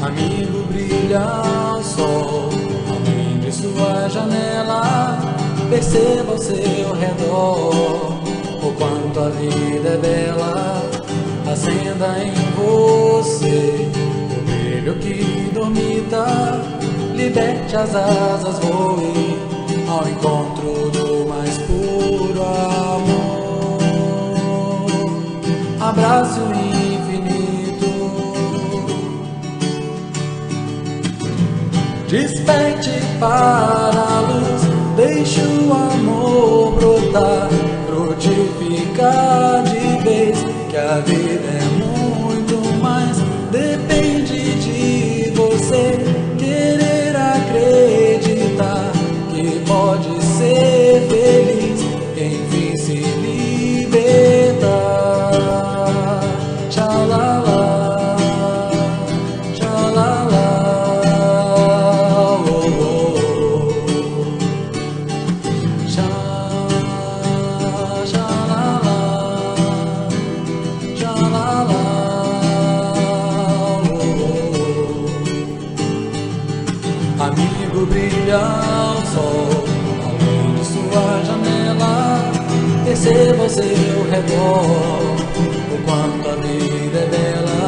Amigo, brilha o sol além de sua janela. Perceba ao seu redor o quanto a vida é bela. Acenda em você o brilho que dormita. Liberte as asas, voe ao encontro do mais puro amor. Abraço infinito. Desperte para a luz, deixe o amor brotar, frutificar de vez, que a vida é muito mais. Depende de você querer acreditar que pode ser feliz, enfim se libertar. Tchalala, tchalala, oh, oh, oh. Tchalala, tchalala, oh, oh. Amigo, brilha o sol além de sua janela. Perceba ao seu redor o quanto a vida é bela.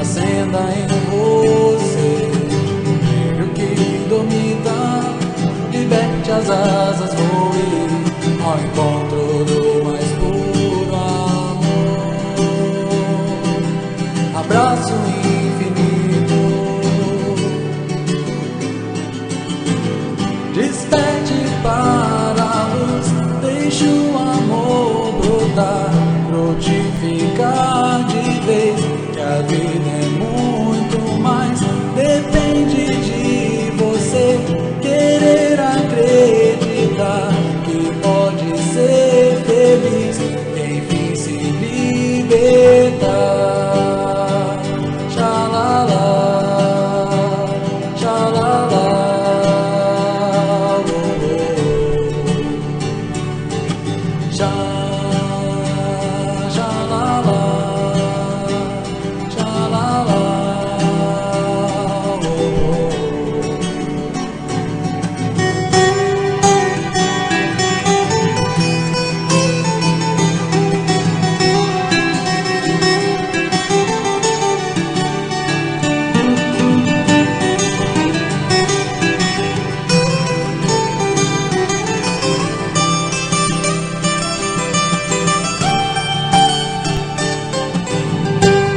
Acenda em você o brilho que dormita. Liberte as asas, voe ao encontro do mais puro amor. Abraço infinito. Desperte para a luz, deixe o amor brotar, frutificar de vez, que a vida é muito mais. Depende de você querer acreditar que pode ser feliz, enfim se libertar. Tchalala, tchalala, oh, oh. Tchalala, tchalala, oh, oh.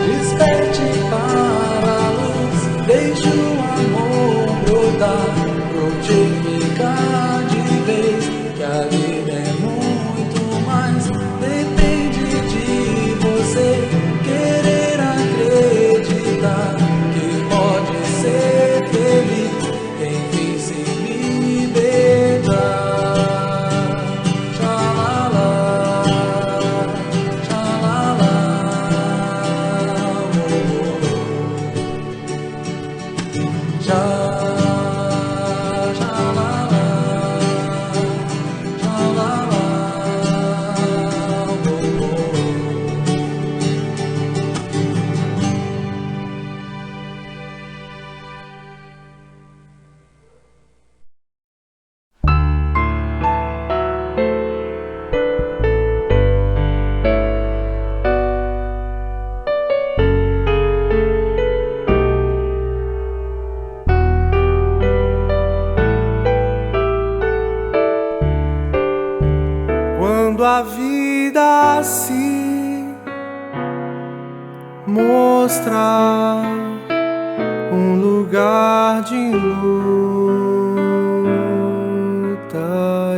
Desperte para a luz, deixe o amor brotar, frutificar de vez, que a vida é muito mais. Depende de você querer acreditar que pode ser feliz, enfim se libertar. Tchalala, tchalala, oh, oh. Tchalala, tchalala, oh, oh. Quando a vida se mostrar um lugar de luta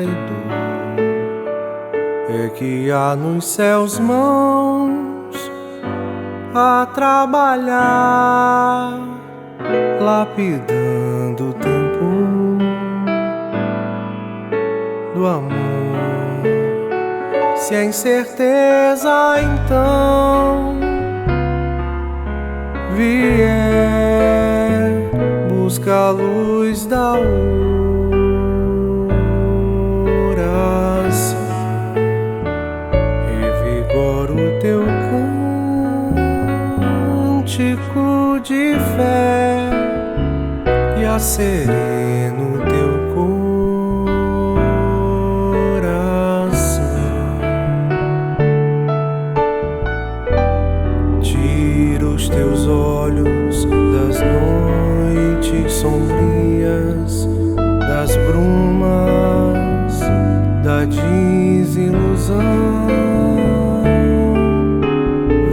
e dor, é que há nos céus mãos a trabalhar, lapidando o tempo do amor. Se a incerteza então vier, busca a luz da oração, revigora o teu cântico de fé e a sereno teu coração. Tira os teus olhos das noites sombrias, das brumas, da desilusão.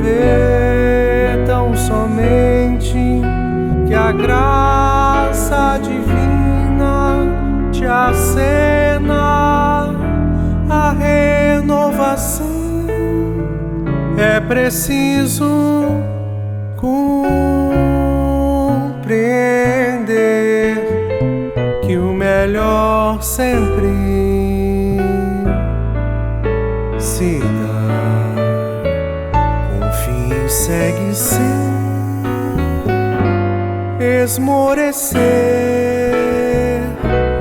Vê tão somente que a graça divina te acena a renovação. É preciso compreender que o melhor sempre se dá. Confie, segue sem esmorecer,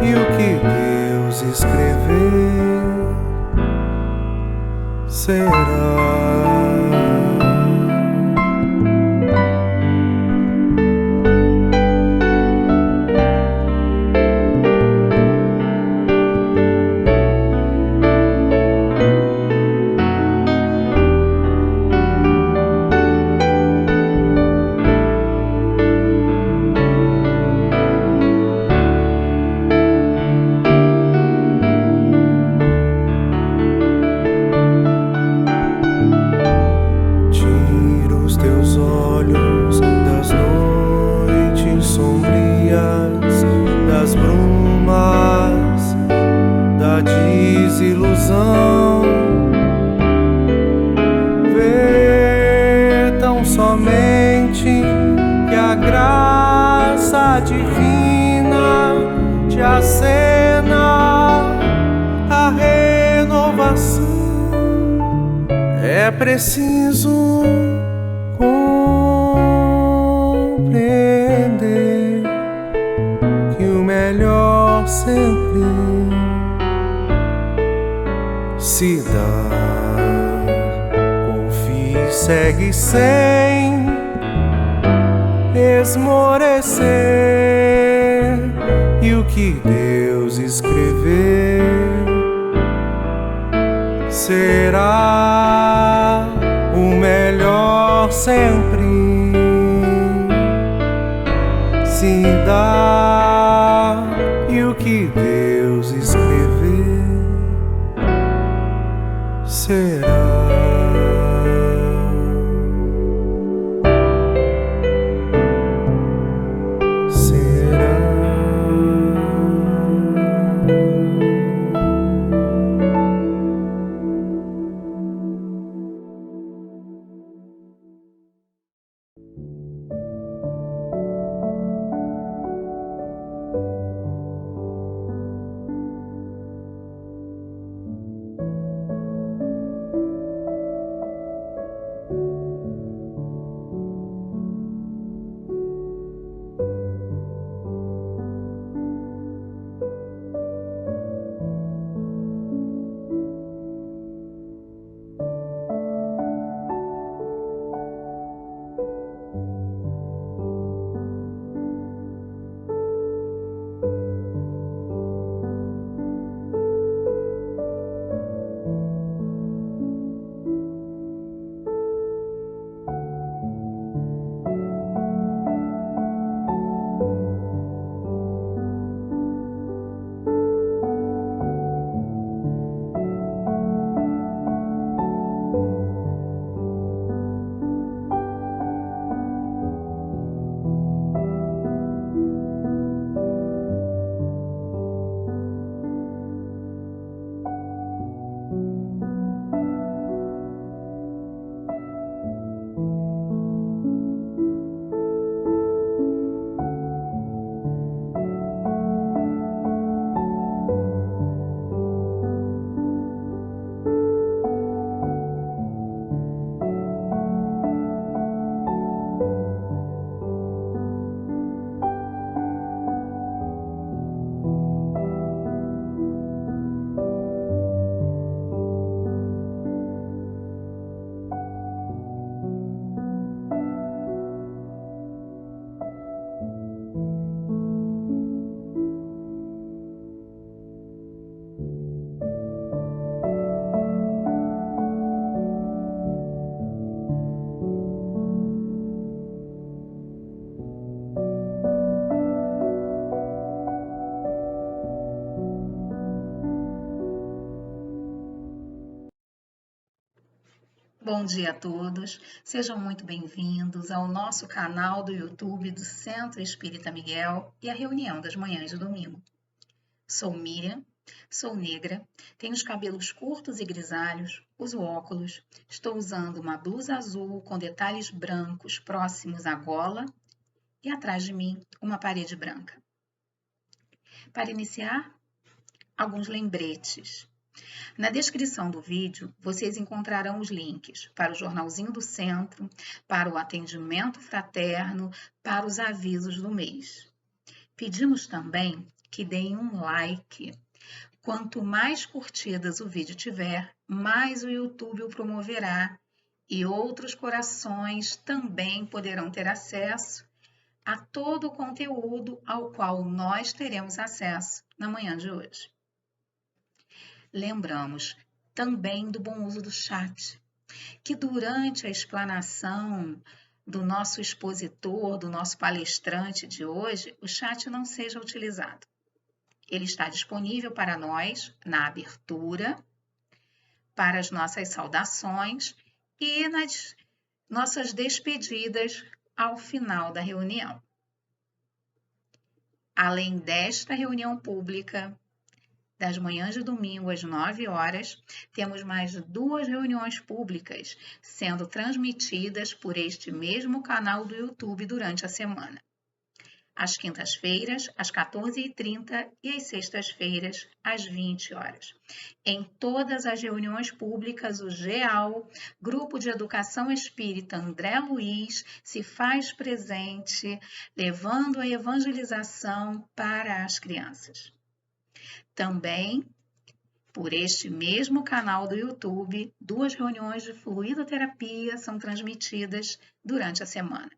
e o que Deus escrever será. Das noites sombrias, das brumas, da desilusão. Vê tão somente que a graça divina te acena a renovação. É preciso compreender que o melhor sempre se dá. Confie, segue sem esmorecer, e o que Deus escrever será. O melhor sempre se dá, e o que Deus escrever será. Bom dia a todos, sejam muito bem-vindos ao nosso canal do YouTube do Centro Espírita Miguel e a reunião das manhãs de domingo. Sou Miriam, sou negra, tenho os cabelos curtos e grisalhos, uso óculos, estou usando uma blusa azul com detalhes brancos próximos à gola e atrás de mim uma parede branca. Para iniciar, alguns lembretes. Na descrição do vídeo, vocês encontrarão os links para o Jornalzinho do Centro, para o atendimento fraterno, para os avisos do mês. Pedimos também que deem um like. Quanto mais curtidas o vídeo tiver, mais o YouTube o promoverá e outros corações também poderão ter acesso a todo o conteúdo ao qual nós teremos acesso na manhã de hoje. Lembramos também do bom uso do chat, que durante a explanação do nosso expositor, do nosso palestrante de hoje, o chat não seja utilizado. Ele está disponível para nós na abertura, para as nossas saudações e nas nossas despedidas ao final da reunião. Além desta reunião pública, das manhãs de domingo às 9 horas, temos mais 2 reuniões públicas sendo transmitidas por este mesmo canal do YouTube durante a semana. Às quintas-feiras, às 14h30 e às sextas-feiras, às 20 horas. Em todas as reuniões públicas, o GEAL, Grupo de Educação Espírita André Luiz, se faz presente, levando a evangelização para as crianças. Também, por este mesmo canal do YouTube, 2 reuniões de fluidoterapia são transmitidas durante a semana.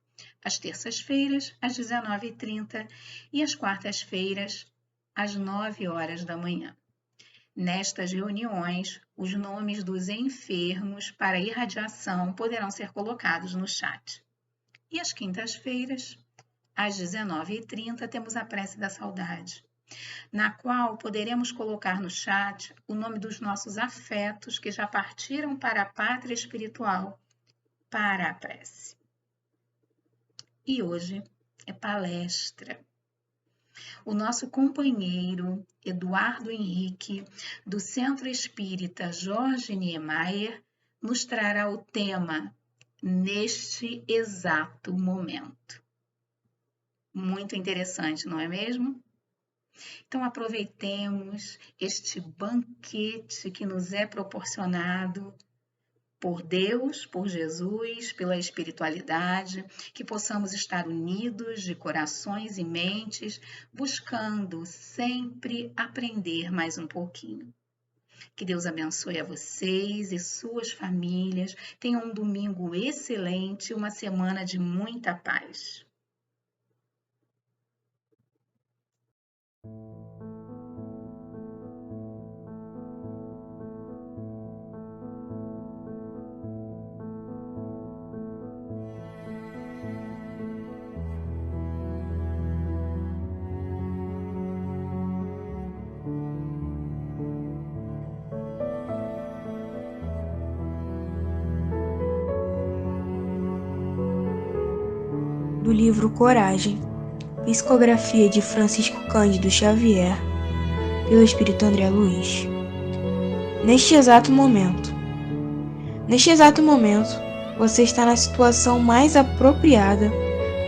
Às terças-feiras, às 19h30 e às quartas-feiras, às 9 horas da manhã. Nestas reuniões, os nomes dos enfermos para irradiação poderão ser colocados no chat. E às quintas-feiras, às 19h30, temos a prece da saudade, na qual poderemos colocar no chat o nome dos nossos afetos que já partiram para a pátria espiritual para a prece. E hoje é palestra. O nosso companheiro Eduardo Henrique, do Centro Espírita Jorge Niemeyer, nos trará o tema Neste Exato Momento. Muito interessante, não é mesmo? Então, aproveitemos este banquete que nos é proporcionado por Deus, por Jesus, pela espiritualidade, que possamos estar unidos de corações e mentes, buscando sempre aprender mais um pouquinho. Que Deus abençoe a vocês e suas famílias. Tenham um domingo excelente, uma semana de muita paz. Do livro Coragem, psicografia de Francisco Cândido Xavier, pelo Espírito André Luiz. Neste exato momento, você está na situação mais apropriada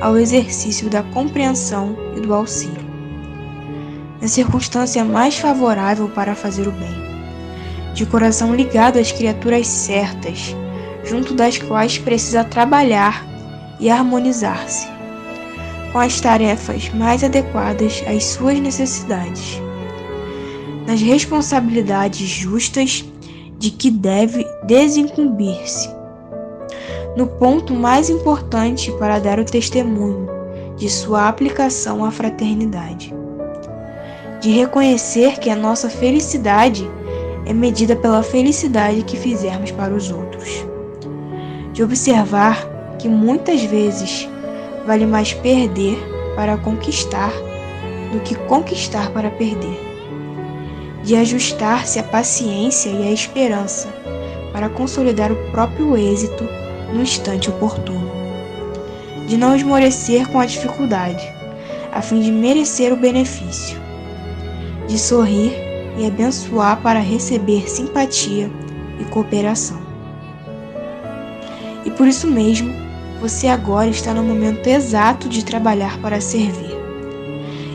ao exercício da compreensão e do auxílio, na circunstância mais favorável para fazer o bem, de coração ligado às criaturas certas, junto das quais precisa trabalhar e harmonizar-se com as tarefas mais adequadas às suas necessidades, nas responsabilidades justas de que deve desincumbir-se, no ponto mais importante para dar o testemunho de sua aplicação à fraternidade, de reconhecer que a nossa felicidade é medida pela felicidade que fizermos para os outros, de observar que muitas vezes vale mais perder para conquistar do que conquistar para perder, de ajustar-se à paciência e à esperança para consolidar o próprio êxito no instante oportuno, de não esmorecer com a dificuldade, a fim de merecer o benefício, de sorrir e abençoar para receber simpatia e cooperação. E por isso mesmo, você agora está no momento exato de trabalhar para servir.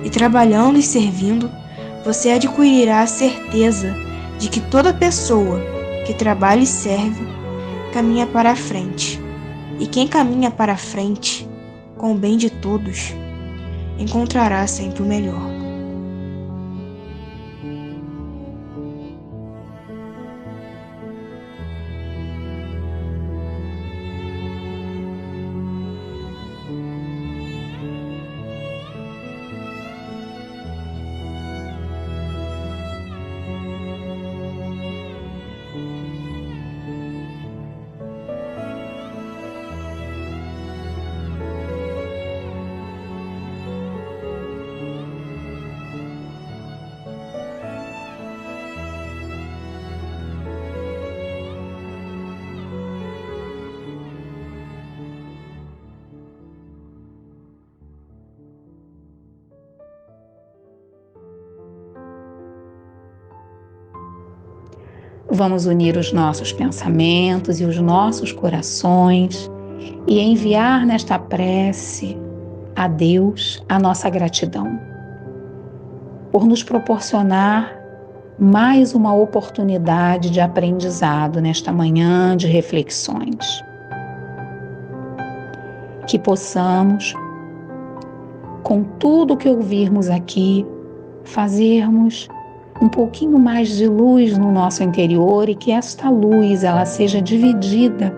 E trabalhando e servindo, você adquirirá a certeza de que toda pessoa que trabalha e serve caminha para a frente. E quem caminha para a frente, com o bem de todos, encontrará sempre o melhor. Vamos unir os nossos pensamentos e os nossos corações e enviar nesta prece a Deus a nossa gratidão por nos proporcionar mais uma oportunidade de aprendizado nesta manhã de reflexões. Que possamos, com tudo que ouvirmos aqui, fazermos um pouquinho mais de luz no nosso interior e que esta luz ela seja dividida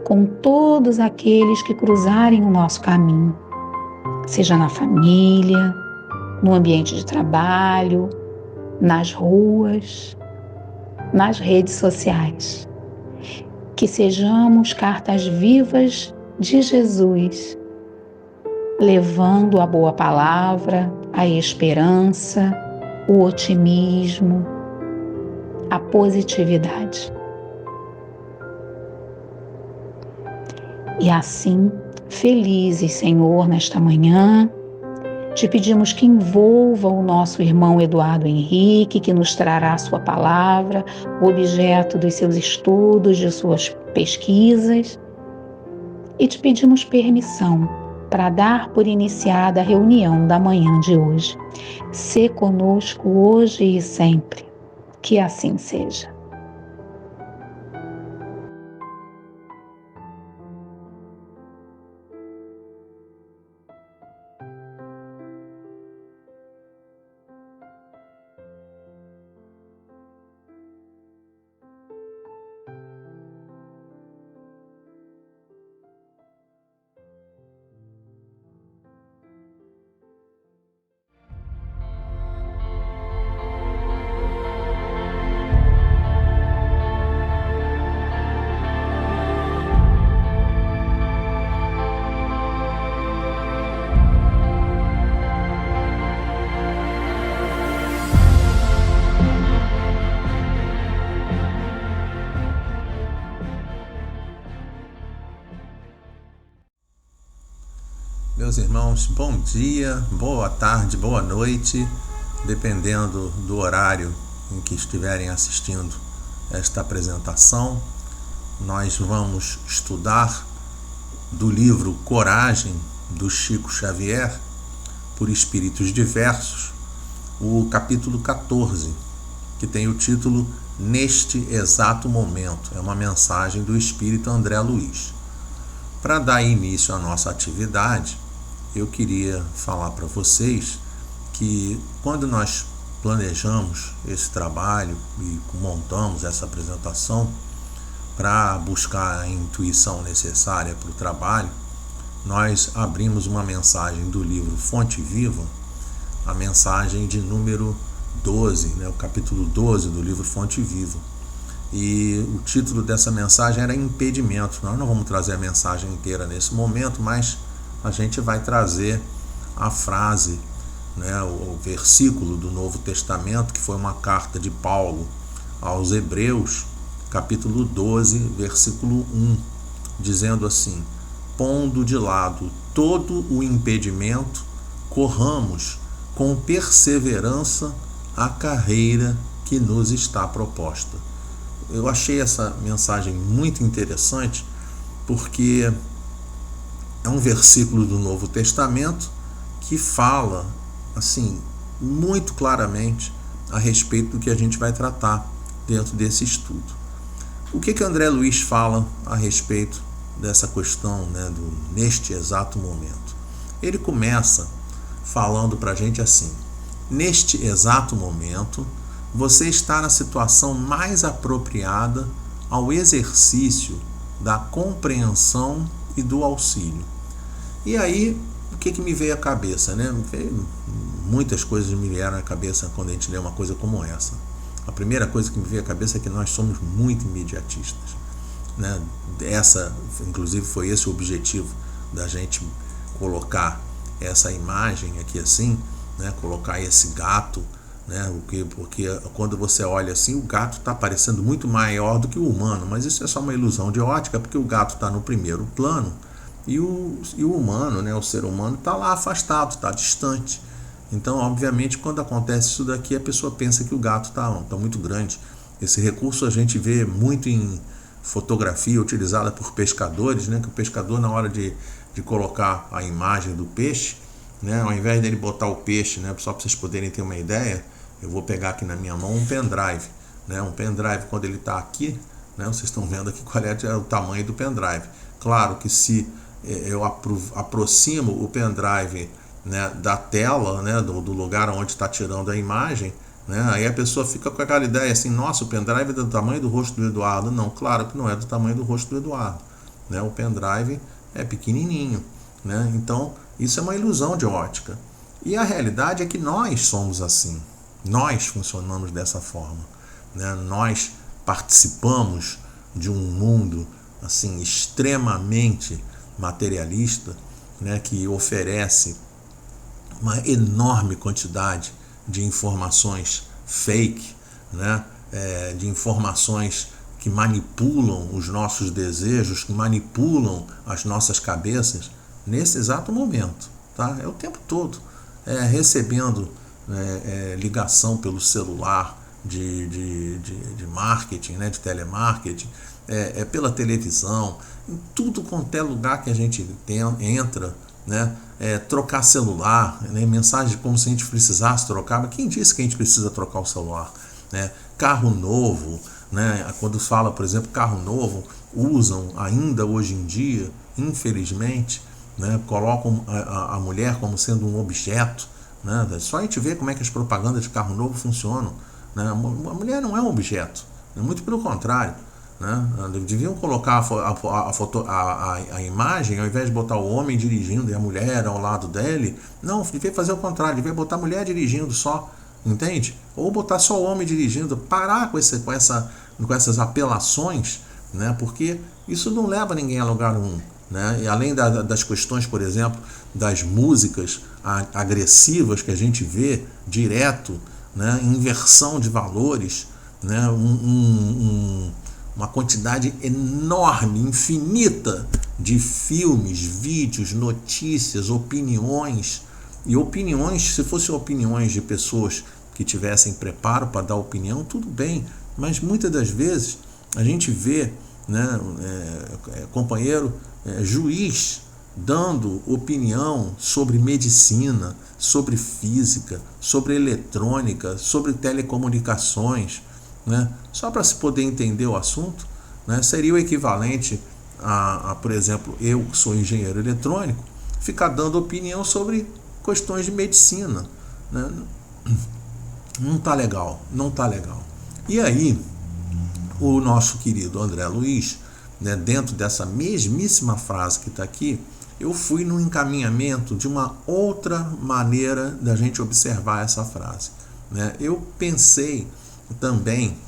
com todos aqueles que cruzarem o nosso caminho, seja na família, no ambiente de trabalho, nas ruas, nas redes sociais. Que sejamos cartas vivas de Jesus, levando a boa palavra, a esperança, o otimismo, a positividade. E assim, felizes, Senhor, nesta manhã, te pedimos que envolva o nosso irmão Eduardo Henrique, que nos trará a sua palavra, o objeto dos seus estudos, de suas pesquisas, e te pedimos permissão para dar por iniciada a reunião da manhã de hoje. Sê conosco hoje e sempre, que assim seja. Meus irmãos, bom dia, boa tarde, boa noite, dependendo do horário em que estiverem assistindo esta apresentação. Nós vamos estudar do livro Coragem, do Chico Xavier, por Espíritos Diversos, o capítulo 14, que tem o título Neste Exato Momento. É uma mensagem do Espírito André Luiz. Para dar início à nossa atividade, eu queria falar para vocês que quando nós planejamos esse trabalho e montamos essa apresentação para buscar a intuição necessária para o trabalho, nós abrimos uma mensagem do livro Fonte Viva, a mensagem de número 12, o capítulo 12 do livro Fonte Viva. E o título dessa mensagem era Impedimento. Nós não vamos trazer a mensagem inteira nesse momento, mas a gente vai trazer a frase, o versículo do Novo Testamento, que foi uma carta de Paulo aos Hebreus, capítulo 12, versículo 1, dizendo assim: pondo de lado todo o impedimento, corramos com perseverança a carreira que nos está proposta. Eu achei essa mensagem muito interessante porque é um versículo do Novo Testamento que fala assim muito claramente a respeito do que a gente vai tratar dentro desse estudo. O que André Luiz fala a respeito dessa questão, neste exato momento? Ele começa falando para a gente assim: neste exato momento, você está na situação mais apropriada ao exercício da compreensão e do auxílio. E aí, o que me veio à cabeça? Muitas coisas me vieram à cabeça quando a gente lê uma coisa como essa. A primeira coisa que me veio à cabeça é que nós somos muito imediatistas. Essa, inclusive, foi esse o objetivo da gente colocar essa imagem aqui assim, colocar esse gato, porque quando você olha assim, o gato está parecendo muito maior do que o humano, mas isso é só uma ilusão de ótica, porque o gato está no primeiro plano e o humano, o ser humano, está lá afastado, está distante. Então, obviamente, quando acontece isso daqui, a pessoa pensa que o gato está muito grande. Esse recurso a gente vê muito em fotografia utilizada por pescadores, que o pescador, na hora de colocar a imagem do peixe, ao invés dele botar o peixe, só para vocês poderem ter uma ideia, eu vou pegar aqui na minha mão um pendrive. Um pendrive, quando ele está aqui, vocês estão vendo aqui qual é o tamanho do pendrive. Claro que se eu aproximo o pendrive da tela, do lugar onde está tirando a imagem, aí a pessoa fica com aquela ideia assim: nossa, o pendrive é do tamanho do rosto do Eduardo. Não, claro que não é do tamanho do rosto do Eduardo. O pendrive é pequenininho. Então, isso é uma ilusão de ótica. E a realidade é que nós somos assim. Nós funcionamos dessa forma. Nós participamos de um mundo assim extremamente materialista, que oferece uma enorme quantidade de informações fake, de informações que manipulam os nossos desejos, que manipulam as nossas cabeças nesse exato momento, tá? É o tempo todo, recebendo ligação pelo celular de marketing, de telemarketing, pela televisão, em tudo quanto é lugar que a gente entra, trocar celular, mensagem como se a gente precisasse trocar, mas quem disse que a gente precisa trocar o celular? Carro novo, quando fala, por exemplo, carro novo, usam ainda hoje em dia, infelizmente, colocam a mulher como sendo um objeto, só a gente vê como é que as propagandas de carro novo funcionam, A mulher não é um objeto, muito pelo contrário, Deviam colocar a imagem, ao invés de botar o homem dirigindo e a mulher ao lado dele, não, devia fazer o contrário, devia botar a mulher dirigindo só, entende? Ou botar só o homem dirigindo, parar com essas apelações, porque isso não leva ninguém a lugar nenhum. E além das questões, por exemplo, das músicas agressivas que a gente vê direto, inversão de valores, uma quantidade enorme, infinita de filmes, vídeos, notícias, opiniões. E opiniões, se fossem opiniões de pessoas que tivessem preparo para dar opinião, tudo bem. Mas muitas das vezes a gente vê companheiro juiz dando opinião sobre medicina, sobre física, sobre eletrônica, sobre telecomunicações, só para se poder entender o assunto, seria o equivalente a, por exemplo, eu que sou engenheiro eletrônico, ficar dando opinião sobre questões de medicina. Não está legal, não está legal. E aí, o nosso querido André Luiz, dentro dessa mesmíssima frase que está aqui, eu fui no encaminhamento de uma outra maneira da gente observar essa frase. Eu pensei também,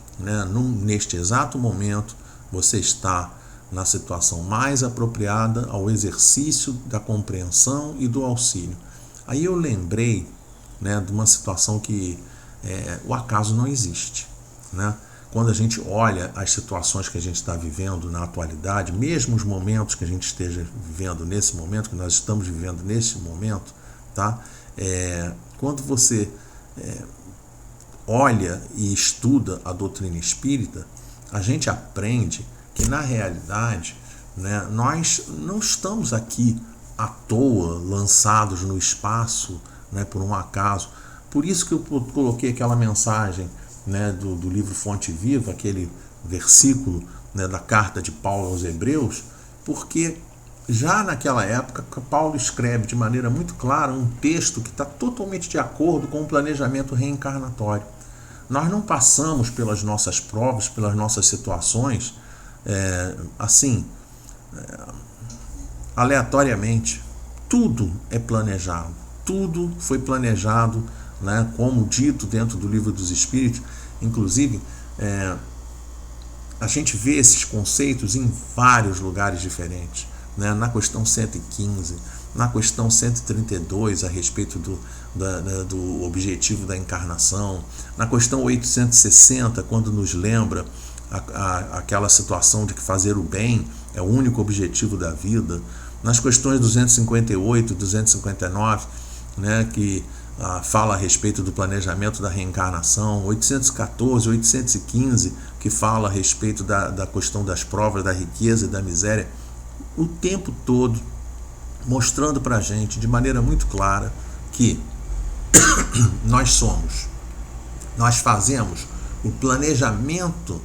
neste exato momento, você está na situação mais apropriada ao exercício da compreensão e do auxílio. Aí eu lembrei de uma situação que o acaso não existe. quando a gente olha as situações que a gente está vivendo na atualidade, mesmo os momentos que a gente esteja vivendo nesse momento, que nós estamos vivendo nesse momento, tá? Quando você olha e estuda a doutrina espírita, a gente aprende que, na realidade, né, nós não estamos aqui à toa, lançados no espaço, né, por um acaso. Por isso que eu coloquei aquela mensagem, né, do livro Fonte Viva, aquele versículo, né, da carta de Paulo aos Hebreus, porque já naquela época Paulo escreve de maneira muito clara um texto que está totalmente de acordo com o planejamento reencarnatório. Nós não passamos pelas nossas provas, pelas nossas situações, aleatoriamente. Tudo é planejado, tudo foi planejado, né, como dito dentro do Livro dos Espíritos. Inclusive, a gente vê esses conceitos em vários lugares diferentes, né, na questão 115, na questão 132, a respeito do objetivo da encarnação, na questão 860, quando nos lembra aquela situação de que fazer o bem é o único objetivo da vida, nas questões 258 e 259, né, que fala a respeito do planejamento da reencarnação, 814, 815, que fala a respeito da questão das provas, da riqueza e da miséria, o tempo todo mostrando para a gente de maneira muito clara que nós fazemos o planejamento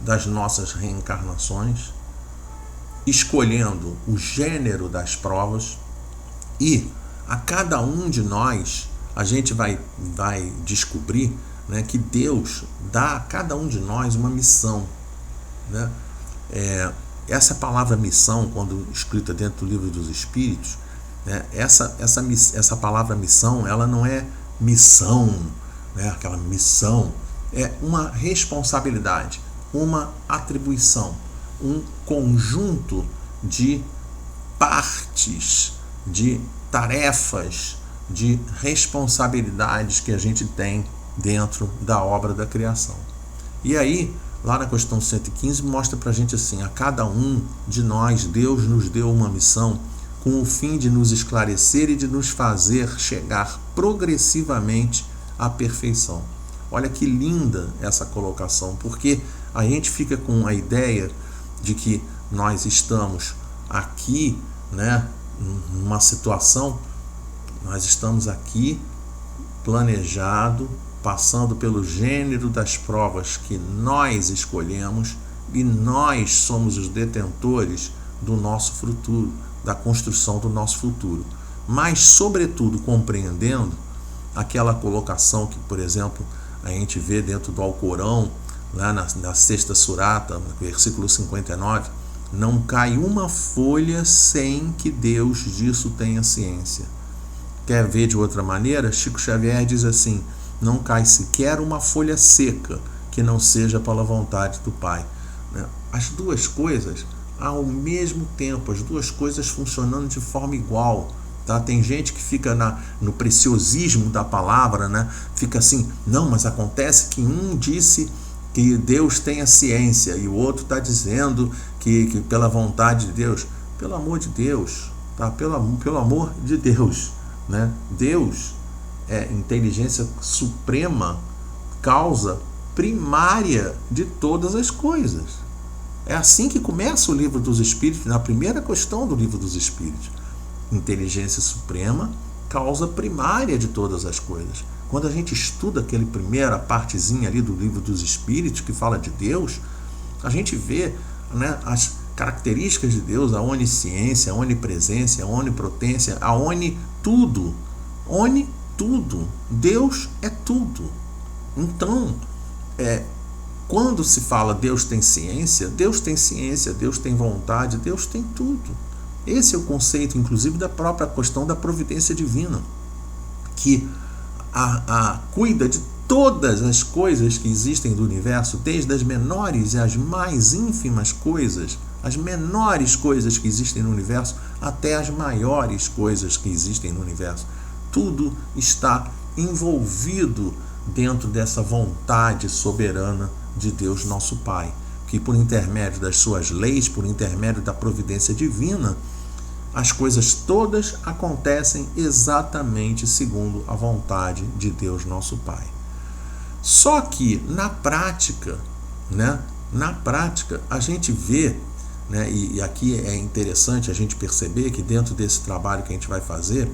das nossas reencarnações, escolhendo o gênero das provas, e a cada um de nós a gente vai descobrir, né, que Deus dá a cada um de nós uma missão, né? Essa palavra missão, quando escrita dentro do Livro dos Espíritos, né, essa palavra missão, ela não é missão, né, aquela missão, é uma responsabilidade, uma atribuição, um conjunto de partes, de tarefas, de responsabilidades que a gente tem dentro da obra da criação. E aí, lá na questão 115, mostra pra gente assim: a cada um de nós, Deus nos deu uma missão com o fim de nos esclarecer e de nos fazer chegar progressivamente à perfeição. Olha que linda essa colocação, porque a gente fica com a ideia de que nós estamos aqui, né, numa situação, nós estamos aqui planejado, passando pelo gênero das provas que nós escolhemos, e nós somos os detentores do nosso futuro, da construção do nosso futuro. Mas, sobretudo, compreendendo aquela colocação que, por exemplo, a gente vê dentro do Alcorão, lá na sexta surata, no versículo 59, não cai uma folha sem que Deus disso tenha ciência. Quer ver de outra maneira? Chico Xavier diz assim: não cai sequer uma folha seca que não seja pela vontade do Pai. As duas coisas ao mesmo tempo, as duas coisas funcionando de forma igual. Tá? Tem gente que fica no preciosismo da palavra, né? Fica assim: não, mas acontece que um disse que Deus tem a ciência e o outro está dizendo que pela vontade de Deus. Pelo amor de Deus, tá? Pelo amor de Deus, né? Deus é inteligência suprema, causa primária de todas as coisas. É assim que começa o Livro dos Espíritos, na primeira questão do Livro dos Espíritos. Inteligência suprema, causa primária de todas as coisas. Quando a gente estuda aquela primeira partezinha ali do Livro dos Espíritos, que fala de Deus, a gente vê, né, as características de Deus, a onisciência, a onipresença, a onipotência, a tudo. Tudo. Deus é tudo. Então, quando se fala Deus tem ciência, Deus tem vontade, Deus tem tudo. Esse é o conceito, inclusive, da própria questão da providência divina, que cuida de todas as coisas que existem do universo, desde as menores e as mais ínfimas coisas, as menores coisas que existem no universo, até as maiores coisas que existem no universo. Tudo está envolvido dentro dessa vontade soberana de Deus nosso Pai, que por intermédio das suas leis, por intermédio da providência divina, as coisas todas acontecem exatamente segundo a vontade de Deus nosso Pai. Só que na prática, a gente vê, e aqui é interessante a gente perceber que dentro desse trabalho que a gente vai fazer,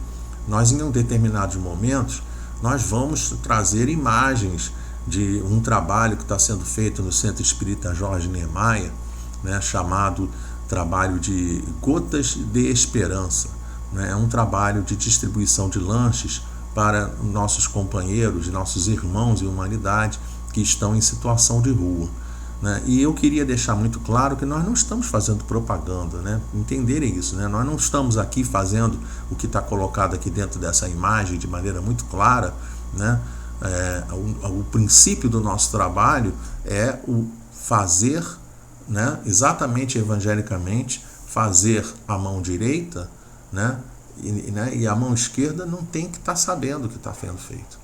nós em determinados momentos, nós vamos trazer imagens de um trabalho que está sendo feito no Centro Espírita Jorge Niemeyer, chamado trabalho de Gotas de Esperança. É um trabalho de distribuição de lanches para nossos companheiros, nossos irmãos em humanidade que estão em situação de rua. E eu queria deixar muito claro que nós não estamos fazendo propaganda, entenderem isso, nós não estamos aqui fazendo o que está colocado aqui dentro dessa imagem de maneira muito clara, o princípio do nosso trabalho é o fazer, exatamente evangelicamente, fazer a mão direita, e a mão esquerda não tem que estar sabendo o que está sendo feito.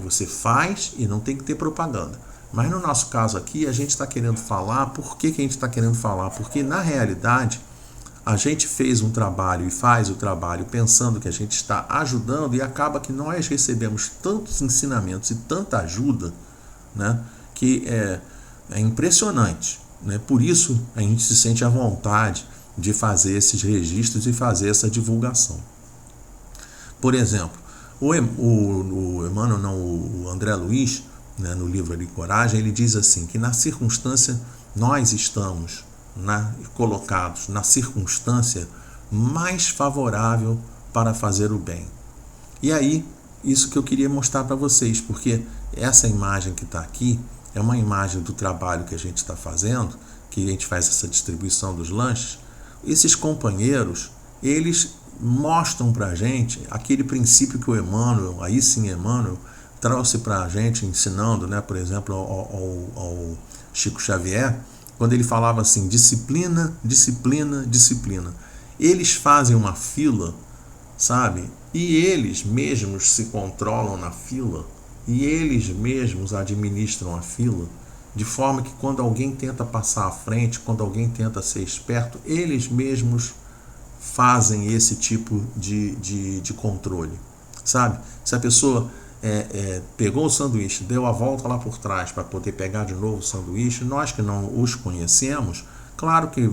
Você faz e não tem que ter propaganda. Mas no nosso caso aqui, a gente está querendo falar. Por que a gente está querendo falar? Porque na realidade, a gente fez um trabalho e faz o trabalho pensando que a gente está ajudando, e acaba que nós recebemos tantos ensinamentos e tanta ajuda, que é impressionante. Por isso a gente se sente à vontade de fazer esses registros e fazer essa divulgação. Por exemplo, o André Luiz, no livro ali Coragem, ele diz assim, que na circunstância nós estamos colocados na circunstância mais favorável para fazer o bem. E aí, isso que eu queria mostrar para vocês, porque essa imagem que está aqui é uma imagem do trabalho que a gente está fazendo, que a gente faz essa distribuição dos lanches. Esses companheiros, eles mostram para a gente aquele princípio que o Emmanuel, aí sim Emmanuel, trouxe para a gente, ensinando, por exemplo, ao Chico Xavier, quando ele falava assim, disciplina, disciplina, disciplina. Eles fazem uma fila, sabe? E eles mesmos se controlam na fila, e eles mesmos administram a fila, de forma que quando alguém tenta passar à frente, quando alguém tenta ser esperto, eles mesmos fazem esse tipo de controle, sabe? Se a pessoa pegou o sanduíche, deu a volta lá por trás para poder pegar de novo o sanduíche, nós que não os conhecemos, claro que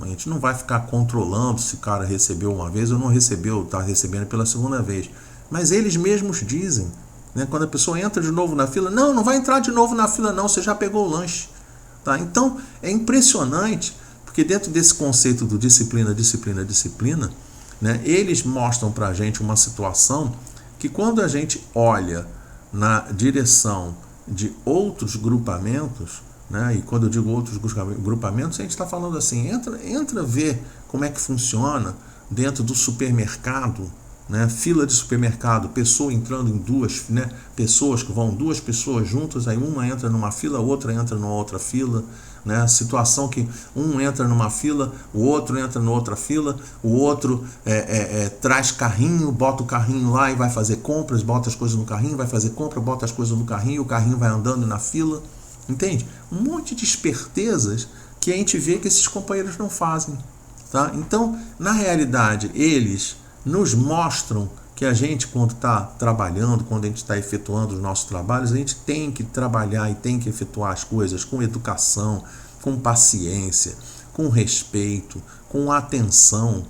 a gente não vai ficar controlando se o cara recebeu uma vez ou não recebeu, está recebendo pela segunda vez, mas eles mesmos dizem, quando a pessoa entra de novo na fila, não vai entrar de novo na fila não, você já pegou o lanche, tá? Então é impressionante, porque dentro desse conceito do disciplina, disciplina, disciplina, eles mostram para a gente uma situação que quando a gente olha na direção de outros grupamentos, e quando eu digo outros grupamentos, a gente está falando assim, entra ver como é que funciona dentro do supermercado, fila de supermercado, pessoa entrando em duas, pessoas que vão, duas pessoas juntas, aí uma entra numa fila, a outra entra numa outra fila, situação que um entra numa fila, o outro entra na outra fila, o outro traz carrinho, bota o carrinho lá e vai fazer compras, bota as coisas no carrinho, vai fazer compra, bota as coisas no carrinho, o carrinho vai andando na fila, entende? Um monte de espertezas que a gente vê que esses companheiros não fazem, tá? Então, na realidade, eles nos mostram que a gente, quando está trabalhando, quando a gente está efetuando os nossos trabalhos, a gente tem que trabalhar e tem que efetuar as coisas com educação, com paciência, com respeito, com atenção,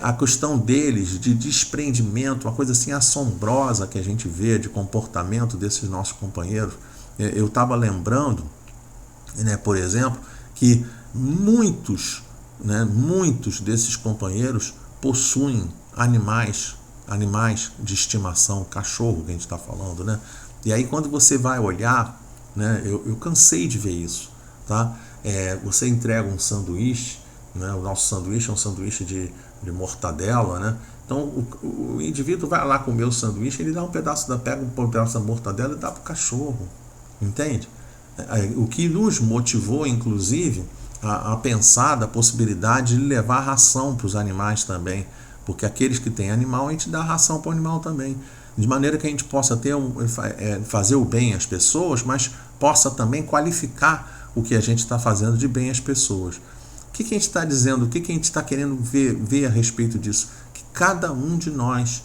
a questão deles de desprendimento, uma coisa assim assombrosa que a gente vê de comportamento desses nossos companheiros. Eu estava lembrando, por exemplo, que muitos desses companheiros possuem animais de estimação, cachorro que a gente está falando, E aí quando você vai olhar, eu cansei de ver isso, tá? Você entrega um sanduíche, o nosso sanduíche é um sanduíche de mortadela, Então o indivíduo vai lá comer o sanduíche, ele dá pega um pedaço da mortadela e dá para o cachorro, entende? O que nos motivou, inclusive, a pensar da possibilidade de levar ração para os animais também, porque aqueles que têm animal, a gente dá ração para o animal também. de maneira que a gente possa fazer o bem às pessoas, mas possa também qualificar o que a gente está fazendo de bem às pessoas. O que a gente está dizendo, o que a gente está querendo ver a respeito disso? Que cada um de nós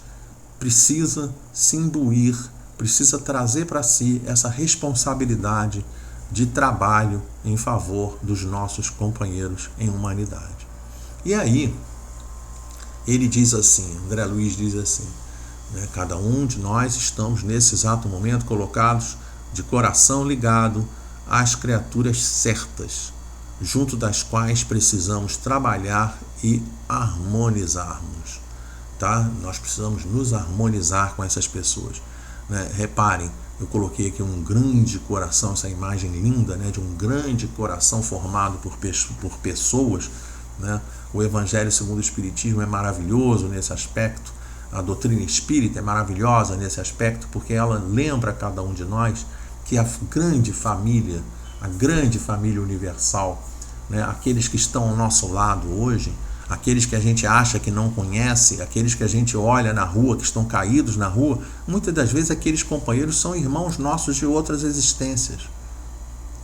precisa se imbuir, precisa trazer para si essa responsabilidade de trabalho em favor dos nossos companheiros em humanidade. E aí, ele diz assim, André Luiz diz assim, né, cada um de nós estamos nesse exato momento colocados de coração ligado às criaturas certas, junto das quais precisamos trabalhar e harmonizarmos. Tá? Nós precisamos nos harmonizar com essas pessoas. Né? Reparem, eu coloquei aqui um grande coração, essa imagem linda, né, de um grande coração formado por pessoas. Né? O Evangelho segundo o Espiritismo é maravilhoso nesse aspecto, a doutrina espírita é maravilhosa nesse aspecto, porque ela lembra a cada um de nós que a grande família universal, né, aqueles que estão ao nosso lado hoje, aqueles que a gente acha que não conhece, aqueles que a gente olha na rua, que estão caídos na rua, muitas das vezes aqueles companheiros são irmãos nossos de outras existências.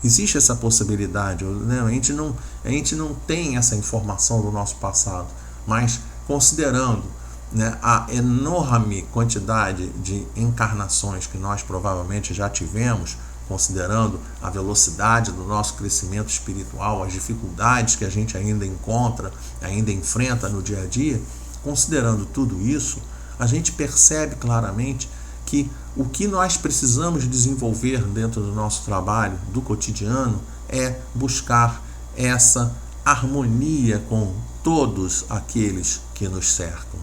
Existe essa possibilidade, né? A gente não tem essa informação do nosso passado, mas considerando, né, a enorme quantidade de encarnações que nós provavelmente já tivemos, considerando a velocidade do nosso crescimento espiritual, as dificuldades que a gente ainda enfrenta no dia a dia, considerando tudo isso, a gente percebe claramente que o que nós precisamos desenvolver dentro do nosso trabalho, do cotidiano, é buscar essa harmonia com todos aqueles que nos cercam.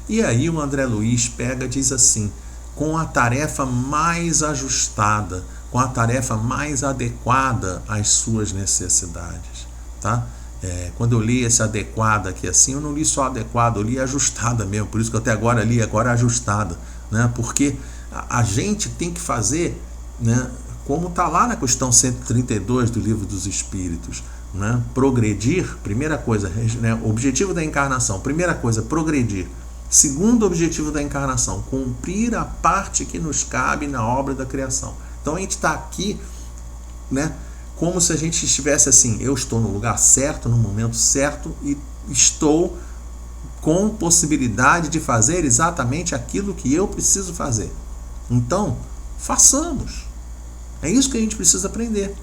E aí o André Luiz pega e diz assim, com a tarefa mais ajustada, com a tarefa mais adequada às suas necessidades. Tá? Quando eu li esse adequada aqui assim, eu não li só adequada, eu li ajustada mesmo, por isso que eu até agora li ajustada, né? Porque a gente tem que fazer, né, como está lá na questão 132 do Livro dos Espíritos, né? Progredir, primeira coisa, né, objetivo da encarnação, primeira coisa, progredir. Segundo objetivo da encarnação, cumprir a parte que nos cabe na obra da criação. Então a gente está aqui, né, como se a gente estivesse assim, eu estou no lugar certo, no momento certo e estou com possibilidade de fazer exatamente aquilo que eu preciso fazer. Então, façamos. É isso que a gente precisa aprender.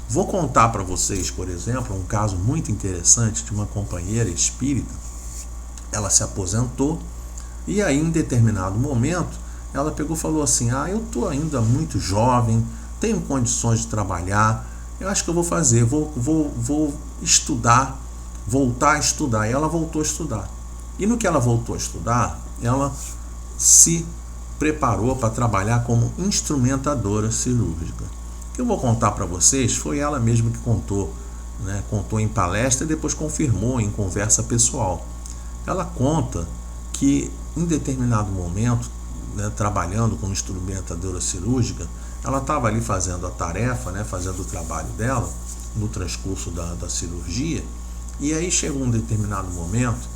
Vou contar para vocês, por exemplo, um caso muito interessante de uma companheira espírita. Ela se aposentou e aí em determinado momento ela pegou e falou assim, eu estou ainda muito jovem, tenho condições de trabalhar, eu acho que eu vou fazer, vou estudar, voltar a estudar. E ela voltou a estudar. E no que ela voltou a estudar, ela se preparou para trabalhar como instrumentadora cirúrgica. O que eu vou contar para vocês foi ela mesma que contou, né? Contou em palestra e depois confirmou em conversa pessoal. Ela conta que em determinado momento, né, trabalhando como instrumentadora cirúrgica, ela estava ali fazendo a tarefa, né, fazendo o trabalho dela no transcurso da cirurgia, e aí chegou um determinado momento,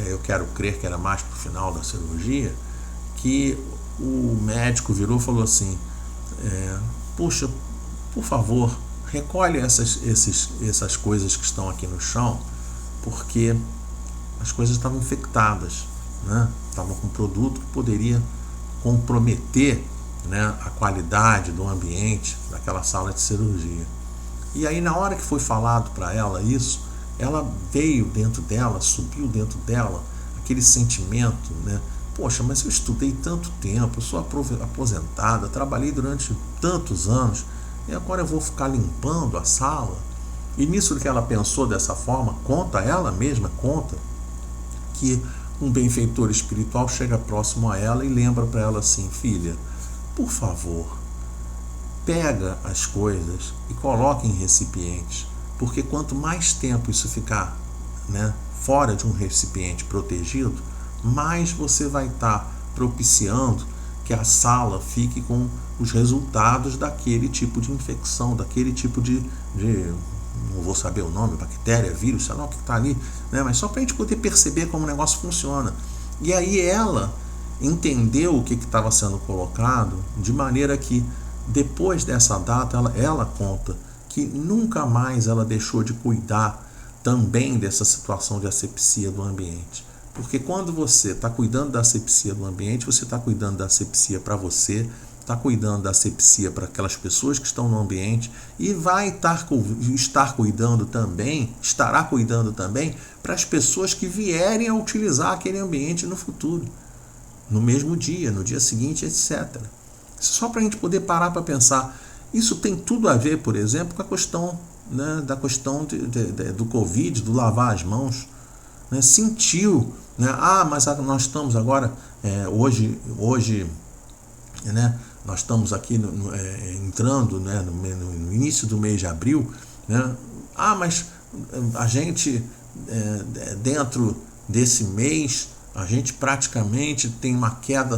eu quero crer que era mais para o final da cirurgia, que o médico virou e falou assim, puxa, por favor, recolhe essas coisas que estão aqui no chão, porque as coisas estavam infectadas, né? Estavam com produto que poderia comprometer, né, a qualidade do ambiente daquela sala de cirurgia. E aí na hora que foi falado para ela isso, ela veio dentro dela, subiu dentro dela aquele sentimento, né? Poxa, mas eu estudei tanto tempo, eu sou aposentada, trabalhei durante tantos anos, e agora eu vou ficar limpando a sala? E nisso que ela pensou dessa forma, ela mesma conta, que um benfeitor espiritual chega próximo a ela e lembra para ela assim, filha, por favor, pega as coisas e coloca em recipientes, porque quanto mais tempo isso ficar, né, fora de um recipiente protegido, mais você vai estar propiciando que a sala fique com os resultados daquele tipo de infecção, daquele tipo de não vou saber o nome, bactéria, vírus, sei lá o que está ali, né? Mas só para a gente poder perceber como o negócio funciona. E aí ela entendeu o que estava sendo colocado, de maneira que depois dessa data ela conta que nunca mais ela deixou de cuidar também dessa situação de asepsia do ambiente. Porque quando você está cuidando da asepsia do ambiente, você está cuidando da asepsia para você, está cuidando da asepsia para aquelas pessoas que estão no ambiente e estará cuidando também para as pessoas que vierem a utilizar aquele ambiente no futuro, no mesmo dia, no dia seguinte, etc. Só para a gente poder parar para pensar. Isso tem tudo a ver, por exemplo, com a questão, né, do Covid, do lavar as mãos. Né? Sentiu, né? Mas nós estamos agora, hoje né, nós estamos aqui entrando, né, no início do mês de abril, né? Mas a gente, dentro desse mês, a gente praticamente tem uma queda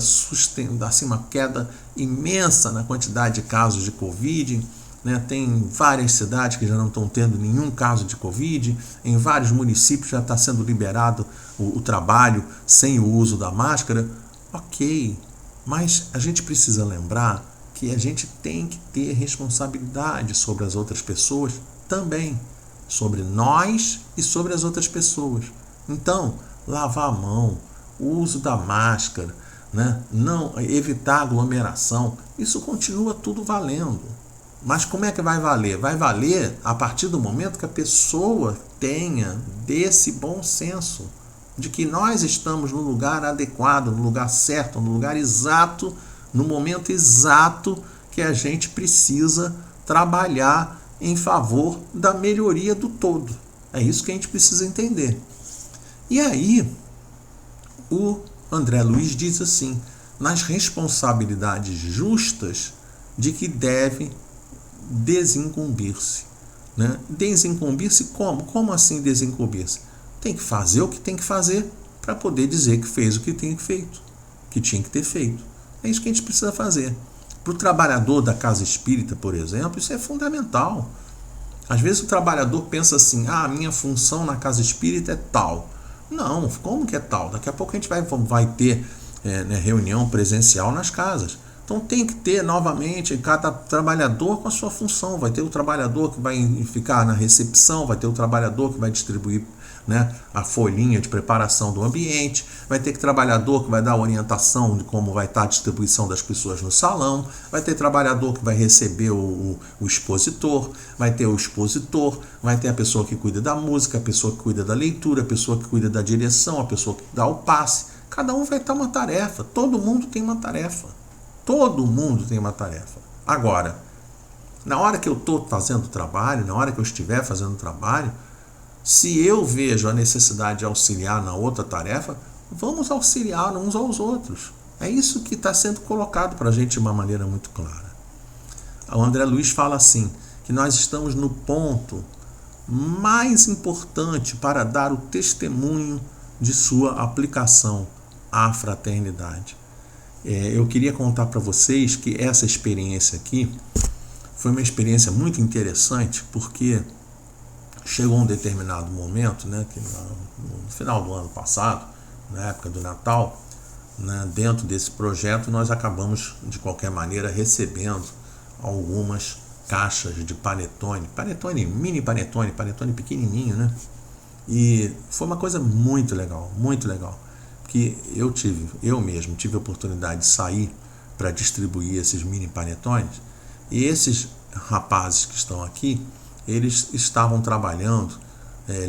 uma queda imensa na quantidade de casos de Covid. Né? Tem várias cidades que já não estão tendo nenhum caso de Covid, em vários municípios já está sendo liberado o trabalho sem o uso da máscara. Ok, mas a gente precisa lembrar que a gente tem que ter responsabilidade sobre as outras pessoas também, sobre nós e sobre as outras pessoas. Então, lavar a mão, o uso da máscara, né? Não evitar aglomeração, isso continua tudo valendo. Mas como é que vai valer? Vai valer a partir do momento que a pessoa tenha desse bom senso, de que nós estamos no lugar adequado, no lugar certo, no lugar exato, no momento exato que a gente precisa trabalhar em favor da melhoria do todo. É isso que a gente precisa entender. E aí, o André Luiz diz assim, nas responsabilidades justas de que deve desincumbir-se. Né? Desincumbir-se como? Como assim desincumbir-se? Tem que fazer o que tem que fazer para poder dizer que fez o que tinha que ter feito. É isso que a gente precisa fazer. Para o trabalhador da casa espírita, por exemplo, isso é fundamental. Às vezes o trabalhador pensa assim, a minha função na casa espírita é tal. Não, como que é tal? Daqui a pouco a gente vai ter reunião presencial nas casas. Então tem que ter novamente cada trabalhador com a sua função. Vai ter o trabalhador que vai ficar na recepção, vai ter o trabalhador que vai distribuir, né, a folhinha de preparação do ambiente, vai ter trabalhador que vai dar orientação de como vai estar a distribuição das pessoas no salão, vai ter trabalhador que vai receber o expositor, vai ter o expositor, vai ter a pessoa que cuida da música, a pessoa que cuida da leitura, a pessoa que cuida da direção, a pessoa que dá o passe. Cada um vai ter uma tarefa, todo mundo tem uma tarefa. Todo mundo tem uma tarefa. Agora, na hora que eu estou fazendo trabalho, na hora que eu estiver fazendo trabalho, se eu vejo a necessidade de auxiliar na outra tarefa, vamos auxiliar uns aos outros. É isso que está sendo colocado para a gente de uma maneira muito clara. O André Luiz fala assim, que nós estamos no ponto mais importante para dar o testemunho de sua aplicação à fraternidade. Eu queria contar para vocês que essa experiência aqui foi uma experiência muito interessante, porque chegou um determinado momento, né, que no final do ano passado, na época do Natal, né, dentro desse projeto, nós acabamos, de qualquer maneira, recebendo algumas caixas de panetone, mini panetone pequenininho, né? E foi uma coisa muito legal, que eu mesmo tive a oportunidade de sair para distribuir esses mini panetones, e esses rapazes que estão aqui, eles estavam trabalhando,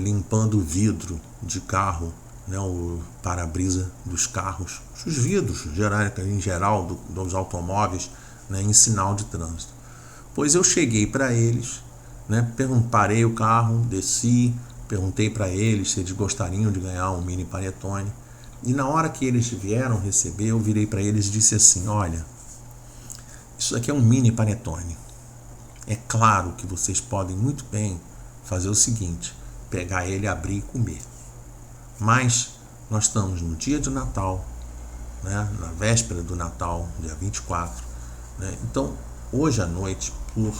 limpando o vidro de carro, né, o para-brisa dos carros, os vidros em geral dos automóveis, né, em sinal de trânsito. Pois eu cheguei para eles, né, parei o carro, desci, perguntei para eles se eles gostariam de ganhar um mini panetone. E na hora que eles vieram receber, eu virei para eles e disse assim, olha, isso aqui é um mini panetone. É claro que vocês podem muito bem fazer o seguinte, pegar ele, abrir e comer. Mas nós estamos no dia de Natal, né, na véspera do Natal, dia 24. Né, então, hoje à noite, por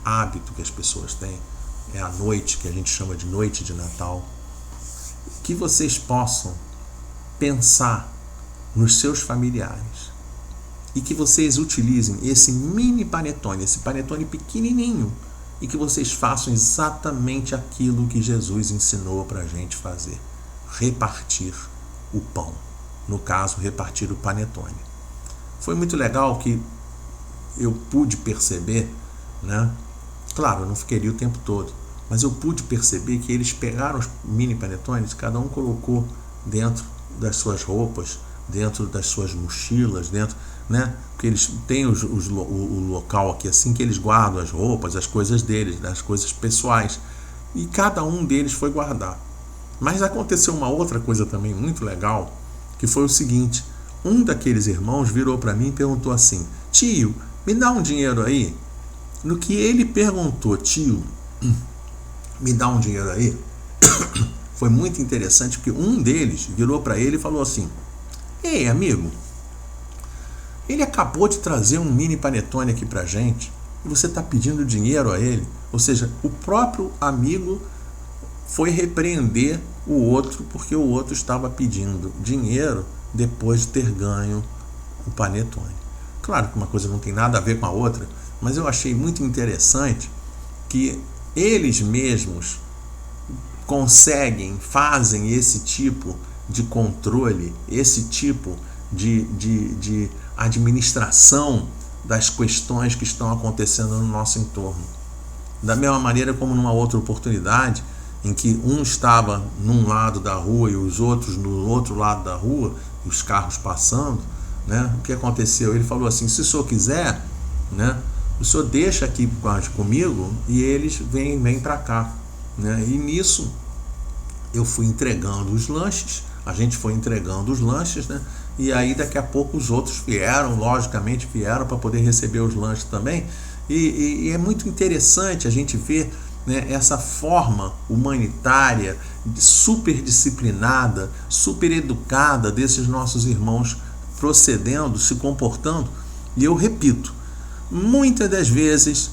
hábito que as pessoas têm, é a noite que a gente chama de noite de Natal, que vocês possam pensar nos seus familiares. E que vocês utilizem esse mini panetone, esse panetone pequenininho, e que vocês façam exatamente aquilo que Jesus ensinou para a gente fazer. Repartir o pão. No caso, repartir o panetone. Foi muito legal que eu pude perceber, né? Claro, eu não fiquei ali o tempo todo, mas eu pude perceber que eles pegaram os mini panetones, cada um colocou dentro das suas roupas, dentro das suas mochilas, dentro, né? Porque eles têm o local aqui assim que eles guardam as roupas, as coisas deles, as coisas pessoais, e cada um deles foi guardar. Mas aconteceu uma outra coisa também muito legal, que foi o seguinte: um daqueles irmãos virou para mim e perguntou assim: tio, me dá um dinheiro aí? No que ele perguntou, tio, me dá um dinheiro aí, foi muito interessante, porque um deles virou para ele e falou assim: ei, amigo, ele acabou de trazer um mini panetone aqui pra gente e você está pedindo dinheiro a ele. Ou seja, o próprio amigo foi repreender o outro porque o outro estava pedindo dinheiro depois de ter ganho o panetone. Claro que uma coisa não tem nada a ver com a outra, mas eu achei muito interessante que eles mesmos fazem esse tipo de controle, esse tipo de administração das questões que estão acontecendo no nosso entorno. Da mesma maneira como numa outra oportunidade, em que um estava num lado da rua e os outros no outro lado da rua, e os carros passando, né? O que aconteceu? Ele falou assim: se o senhor quiser, né, o senhor deixa aqui comigo e eles vêm para cá, né? E nisso eu fui entregando os lanches, a gente foi entregando os lanches, né? E aí daqui a pouco os outros vieram, logicamente vieram para poder receber os lanches também. E é muito interessante a gente ver, né, essa forma humanitária, super disciplinada, super educada desses nossos irmãos procedendo, se comportando. E eu repito, muitas das vezes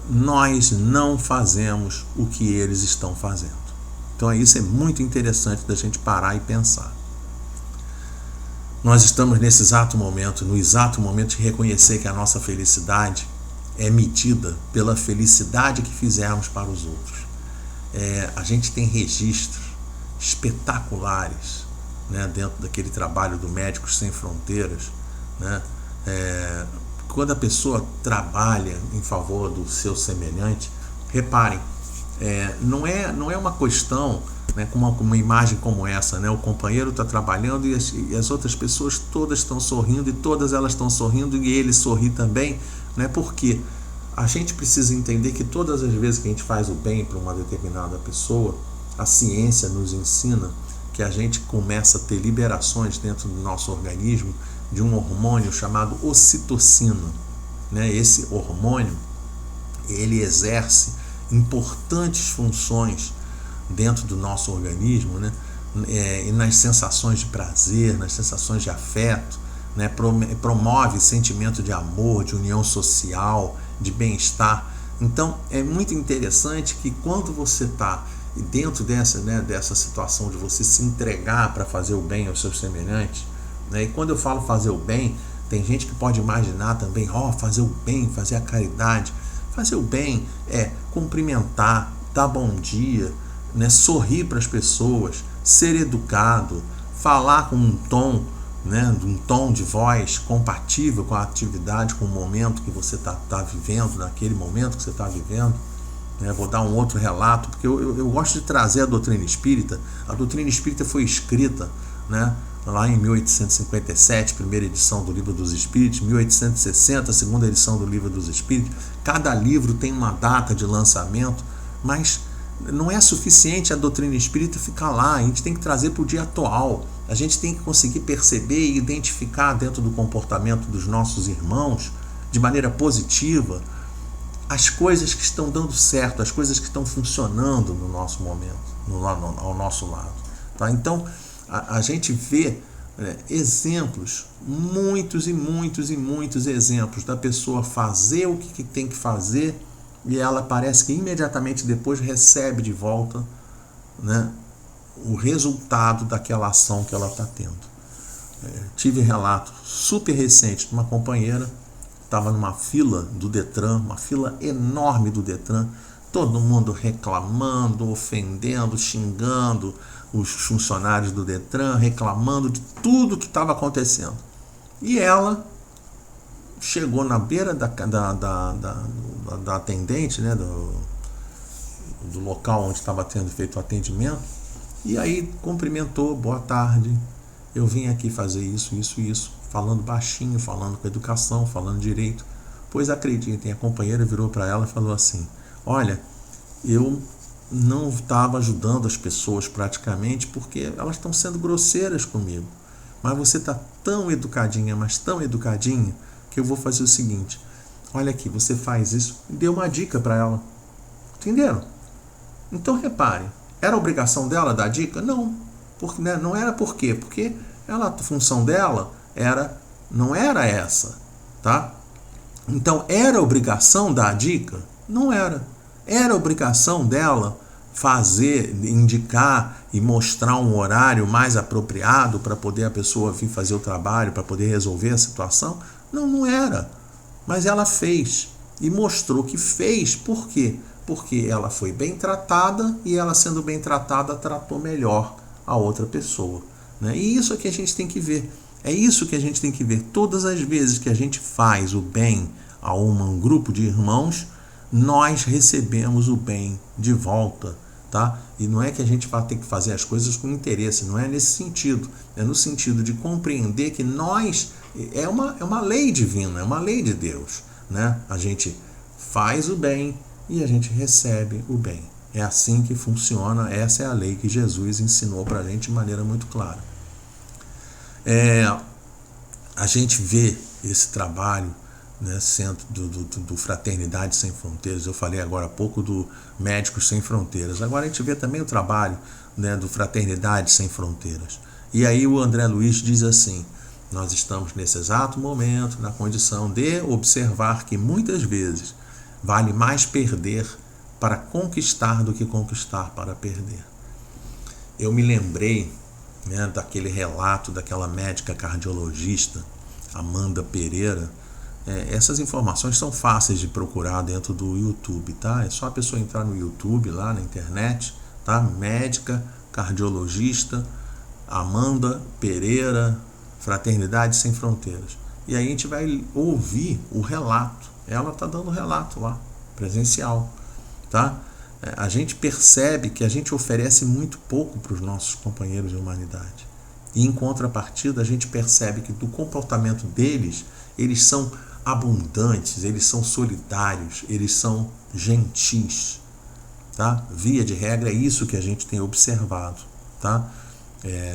nós não fazemos o que eles estão fazendo. Então isso é muito interessante da gente parar e pensar. Nós estamos nesse exato momento, no exato momento de reconhecer que a nossa felicidade é medida pela felicidade que fizermos para os outros. A gente tem registros espetaculares, né, dentro daquele trabalho do Médicos Sem Fronteiras, né? Quando a pessoa trabalha em favor do seu semelhante, reparem, não é uma questão, né, com uma imagem como essa, né? O companheiro está trabalhando e as outras pessoas todas estão sorrindo e todas elas estão sorrindo e ele sorri também, né? Porque a gente precisa entender que todas as vezes que a gente faz o bem para uma determinada pessoa, a ciência nos ensina que a gente começa a ter liberações dentro do nosso organismo de um hormônio chamado ocitocina, né? Esse hormônio, ele exerce importantes funções dentro do nosso organismo, né? E nas sensações de prazer, nas sensações de afeto, né? Promove sentimento de amor, de união social, de bem-estar. Então é muito interessante que quando você está dentro dessa situação de você se entregar para fazer o bem aos seus semelhantes, né? E quando eu falo fazer o bem, tem gente que pode imaginar também, fazer o bem, fazer a caridade. Fazer o bem é cumprimentar, dar bom dia, né? Sorrir para as pessoas, ser educado, falar com um tom, né? Um tom de voz compatível com a atividade, com o momento que você está vivendo, naquele momento que você está vivendo. Vou dar um outro relato, porque eu gosto de trazer a doutrina espírita. A doutrina espírita foi escrita, né, lá em 1857, primeira edição do Livro dos Espíritos, 1860, segunda edição do Livro dos Espíritos. Cada livro tem uma data de lançamento, mas não é suficiente a doutrina espírita ficar lá. A gente tem que trazer para o dia atual. A gente tem que conseguir perceber e identificar dentro do comportamento dos nossos irmãos, de maneira positiva, as coisas que estão dando certo, as coisas que estão funcionando no nosso momento, ao nosso lado. Tá? Então, a gente vê exemplos, muitos e muitos e muitos exemplos da pessoa fazer o que tem que fazer e ela parece que imediatamente depois recebe de volta, né, o resultado daquela ação que ela está tendo. tive relato super recente de uma companheira que estava numa fila do Detran, uma fila enorme do Detran, todo mundo reclamando, ofendendo, xingando os funcionários do Detran, reclamando de tudo que estava acontecendo. E ela chegou na beira da atendente, né, do local onde estava tendo feito o atendimento, e aí cumprimentou: boa tarde, eu vim aqui fazer isso, falando baixinho, falando com educação, falando direito. Pois acreditem, a companheira virou para ela e falou assim: olha, eu não estava ajudando as pessoas praticamente porque elas estão sendo grosseiras comigo, mas você está tão educadinha, mas tão educadinha, que eu vou fazer o seguinte: olha aqui, você faz isso. E deu uma dica para ela. Entenderam? Então reparem, era obrigação dela dar dica? Não. Porque, né, não era por quê? Porque a função dela não era essa, tá? Então, era obrigação dar a dica? Não era. Era obrigação dela fazer, indicar e mostrar um horário mais apropriado para poder a pessoa vir fazer o trabalho, para poder resolver a situação? Não, não era. Mas ela fez e mostrou que fez. Por quê? Porque ela foi bem tratada e ela, sendo bem tratada, tratou melhor a outra pessoa, né? E isso é que a gente tem que ver. É isso que a gente tem que ver. Todas as vezes que a gente faz o bem a um grupo de irmãos, nós recebemos o bem de volta, tá? E não é que a gente vai ter que fazer as coisas com interesse, não é nesse sentido. É no sentido de compreender que nós, é uma lei divina, é uma lei de Deus, né? A gente faz o bem e a gente recebe o bem. É assim que funciona, essa é a lei que Jesus ensinou para a gente de maneira muito clara. A gente vê esse trabalho, né, sendo do Fraternidade Sem Fronteiras. Eu falei agora há pouco do Médicos Sem Fronteiras. Agora a gente vê também o trabalho, né, do Fraternidade Sem Fronteiras. E aí o André Luiz diz assim: nós estamos nesse exato momento na condição de observar que muitas vezes vale mais perder para conquistar do que conquistar para perder. Eu me lembrei, né, daquele relato daquela médica cardiologista, Amanda Pereira. Essas informações são fáceis de procurar dentro do YouTube, tá? É só a pessoa entrar no YouTube, lá na internet, tá? Médica cardiologista Amanda Pereira, Fraternidade Sem Fronteiras. E aí a gente vai ouvir o relato. Ela está dando relato lá, presencial, tá? A gente percebe que a gente oferece muito pouco para os nossos companheiros de humanidade. E em contrapartida, a gente percebe que do comportamento deles, eles são abundantes, eles são solidários, eles são gentis, tá? Via de regra, é isso que a gente tem observado, tá?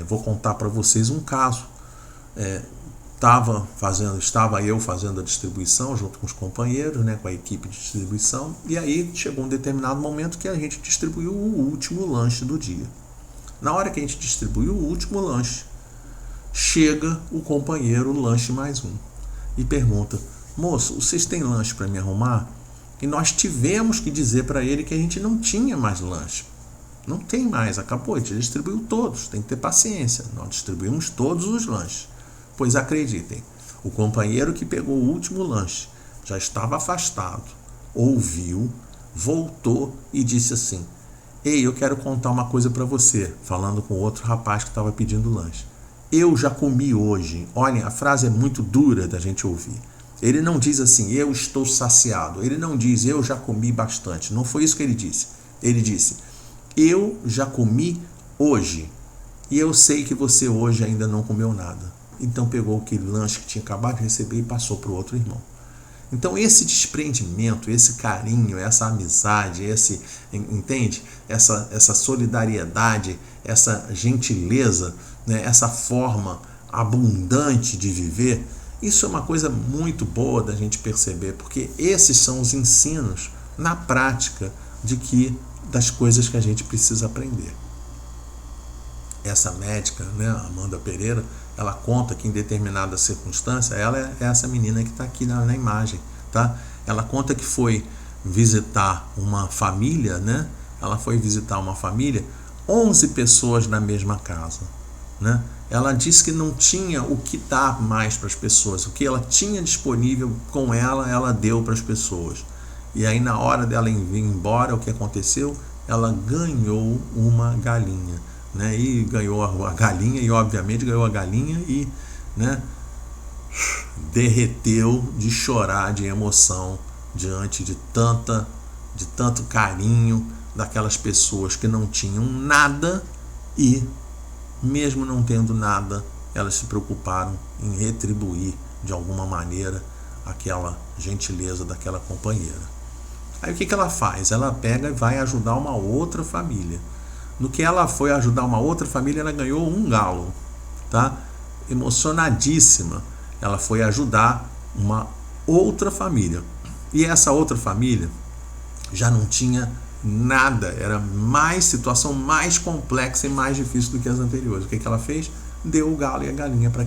Vou contar para vocês um caso. Estava eu fazendo a distribuição junto com os companheiros, né, com a equipe de distribuição, e aí chegou um determinado momento que a gente distribuiu o último lanche do dia. Na hora que a gente distribuiu o último lanche, chega o companheiro lanche mais um e pergunta: moço, vocês têm lanche para me arrumar? E nós tivemos que dizer para ele que a gente não tinha mais lanche. Não tem mais, acabou, a gente distribuiu todos, tem que ter paciência, nós distribuímos todos os lanches. Pois acreditem, o companheiro que pegou o último lanche já estava afastado, ouviu, voltou e disse assim: ei, eu quero contar uma coisa para você, falando com outro rapaz que estava pedindo lanche. Eu já comi hoje. Olhem, a frase é muito dura da gente ouvir. Ele não diz assim: eu estou saciado. Ele não diz: eu já comi bastante. Não foi isso que ele disse. Ele disse: eu já comi hoje. E eu sei que você hoje ainda não comeu nada. Então pegou aquele lanche que tinha acabado de receber e passou para o outro irmão. Então esse desprendimento, esse carinho, essa amizade, entende? Essa solidariedade, essa gentileza, né? Essa forma abundante de viver, isso é uma coisa muito boa da gente perceber, porque esses são os ensinos na prática das coisas que a gente precisa aprender. Essa médica, né, Amanda Pereira, ela conta que em determinada circunstância, ela é essa menina que está aqui na imagem, tá? Ela conta que foi visitar uma família, né? Ela foi visitar uma família, 11 pessoas na mesma casa, né? ela disse que não tinha o que dar mais para as pessoas. O que ela tinha disponível com ela, ela deu para as pessoas. E aí, na hora dela ir embora, o que aconteceu? Ela ganhou uma galinha, né? E ganhou a galinha, e obviamente ganhou a galinha e, né, derreteu de chorar de emoção diante de tanto carinho daquelas pessoas que não tinham nada e, mesmo não tendo nada, elas se preocuparam em retribuir de alguma maneira aquela gentileza daquela companheira. Aí o que ela faz? Ela pega e vai ajudar uma outra família. No que ela foi ajudar uma outra família, ela ganhou um galo, tá? Emocionadíssima, ela foi ajudar uma outra família. E essa outra família já não tinha nada, era situação mais complexa e mais difícil do que as anteriores. O que ela fez? Deu o galo e a galinha para